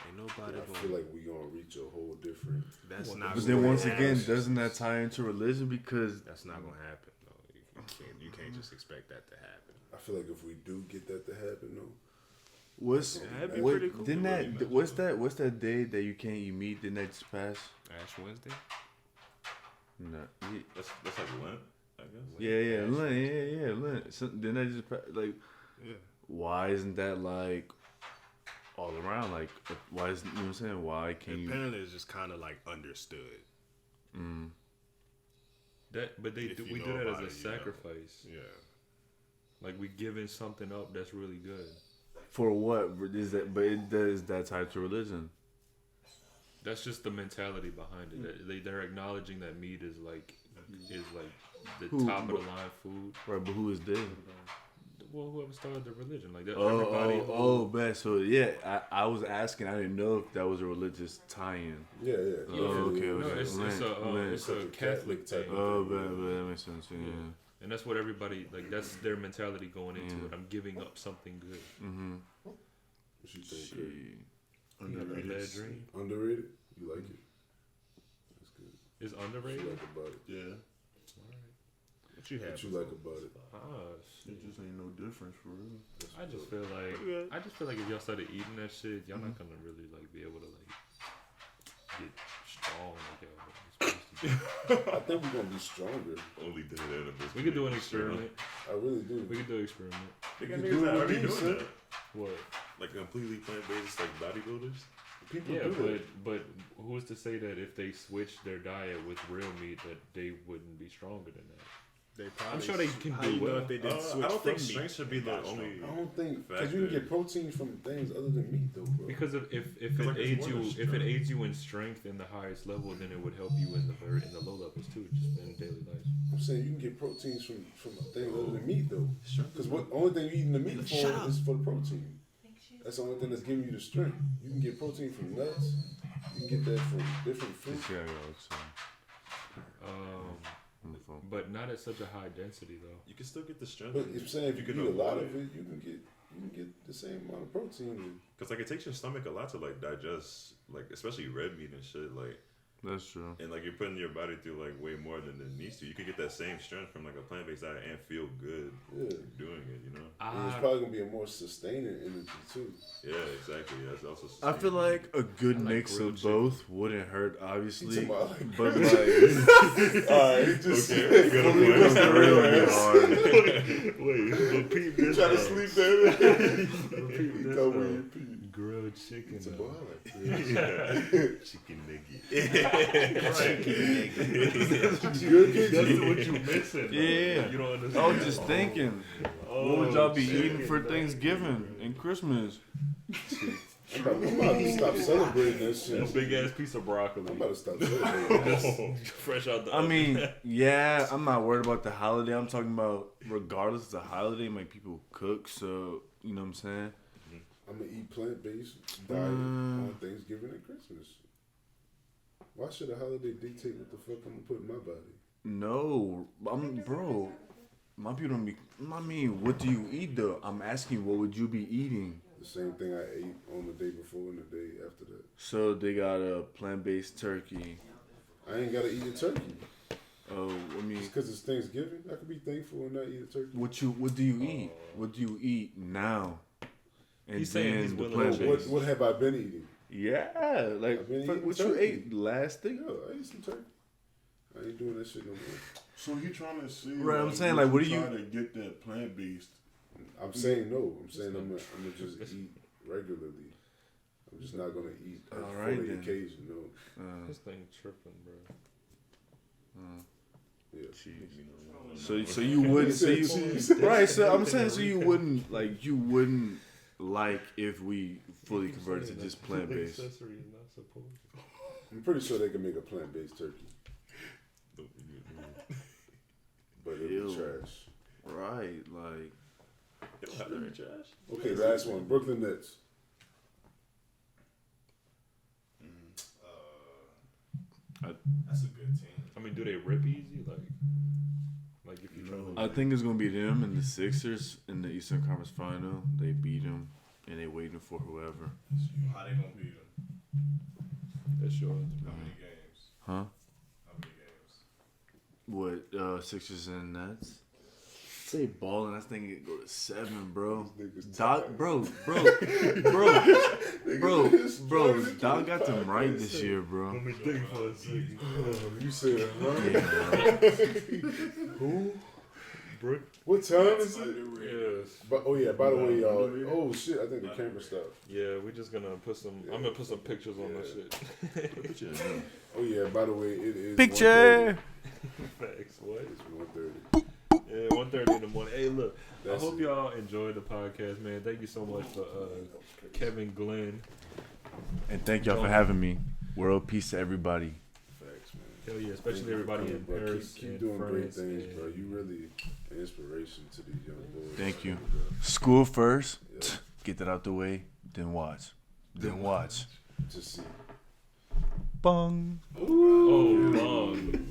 ain't nobody I feel like we're going to reach a whole different... That's not but then once again, doesn't that tie into religion? Because... That's not going to happen, though. You can't just expect that to happen. I feel like if we do get that to happen, though, that'd be pretty cool. Didn't that? What's that day that you can't eat meat? Didn't that just pass? Ash Wednesday. No, that's like Lent, I guess. Yeah, Lent. Lent. So, didn't that just like? Yeah. Why isn't that like all around? Like, why is you know what I'm saying? Why can't you? Apparently, it's just kind of like understood. But we do that as a sacrifice. Yeah. Like we giving something up that's really good. For what is that? But is that tied to religion? That's just the mentality behind it. They're acknowledging that meat is like the top of the line food. Right, but who is they? Well, whoever started the religion, like that. Man. So yeah, I was asking. I didn't know if that was a religious tie-in. Yeah. Okay. No, it's a Catholic thing. That makes sense. Yeah. And that's what everybody like. That's their mentality going into it. I'm giving up something good. What you think? Underrated. Bad dream. Underrated. You like it? That's good. It's underrated. What you like about it? Yeah. What you like about it? It just ain't no difference for real. I just feel like if y'all started eating that shit, y'all not gonna really like be able to like get strong like y'all supposed to. I think we're gonna be stronger. Only did it. We could do an experiment. I really do. We could do an experiment. They got niggas that already doing that. What? Like completely plant-based, like bodybuilders. People do it. But who's to say that if they switched their diet with real meat that they wouldn't be stronger than that? I'm sure they can do well. If they did switch I don't think from strength should be the only. I don't think because you can get protein from things other than meat, though, bro. Because if it aids you in strength in the highest level, then it would help you in the low levels too, just in daily life. I'm saying you can get proteins from things other than meat, though. Because what only thing you're eating the meat for is for the protein. That's the only thing that's giving you the strength. You can get protein from nuts. You can get that from different fruits. But not at such a high density though. You can still get the strength. But if saying if you eat a lot of it, you can get the same amount of protein. Because like it takes your stomach a lot to like digest, like especially red meat and shit. Like that's true. And like you're putting your body through like way more than it needs to. You could get that same strength from like a plant-based diet and feel good doing it. You know. And it's probably gonna be a more sustaining energy too. Yeah, exactly. That's also. I feel like a good mix of both wouldn't hurt, obviously. But like, alright, just really hard. Wait, repeat this. Try to sleep there. Repeat this. Grilled chicken. It's a boy. Chicken nigga. That's what you missing. Yeah. You don't understand. I was just thinking, what would y'all be eating for Thanksgiving and Christmas? I'm about to stop celebrating that shit. A big ass piece of broccoli. I'm about to stop celebrating. Fresh out the oven. Yeah, I'm not worried about the holiday. I'm talking about regardless of the holiday, like people cook, so you know what I'm saying? I'm gonna eat plant-based diet on Thanksgiving and Christmas. Why should a holiday dictate what the fuck I'm gonna put in my body? No, bro. My people don't be. I mean, what do you eat though? I'm asking, what would you be eating? The same thing I ate on the day before and the day after that. So they got a plant-based turkey. I ain't gotta eat a turkey. Oh, I mean, just because it's Thanksgiving, I could be thankful and not eat a turkey. What do you eat? What do you eat now? And he's saying he's willing to change. What have I been eating? Yeah, like what turkey. You ate last thing? Yeah, I ate some turkey. I ain't doing that shit no more. So you trying to see? Right, I'm saying like, what do you trying to get that plant based? I'm saying no. I'm saying I'm gonna just eat regularly. I'm just not gonna eat for the occasion. No. This thing tripping, bro. Yeah. So you wouldn't see right? So I'm saying so you wouldn't like if we fully converted to just plant based. I'm pretty sure they can make a plant based turkey. But it'll be trash. Right, like. Trash. Okay, last one. Brooklyn Nets. That's a good team. I mean, do they rip easy? Like if you try to. I think it's gonna be them and the Sixers in the Eastern Conference Final. They beat them, and they waiting for whoever. How they gonna beat them? That's yours. How many games? Huh? How many games? What Sixers and Nets? Say balling, I think it go to 7, bro. Bro. Doc got them right this year, bro. Let me think for a second. You said, huh? Yeah, who? Brick. What time is it? Yes. But by the way, y'all. Oh shit! I think the camera stopped. Yeah, we're just gonna put some. I'm gonna put some pictures on that shit. Oh yeah. By the way, it is picture. Facts. What? It's 1:30. Yeah, 1:30 in the morning. Hey, look. I hope y'all enjoyed the podcast, man. Thank you so much for Kevin Glenn. And thank y'all for having me. World peace to everybody. Facts, man. Hell yeah, especially everybody in Paris. Keep doing great things, bro. You really an inspiration to these young boys. Thank you. School first. Yeah. Get that out the way. Then watch. Then watch. Just see. Bong. Oh, bong.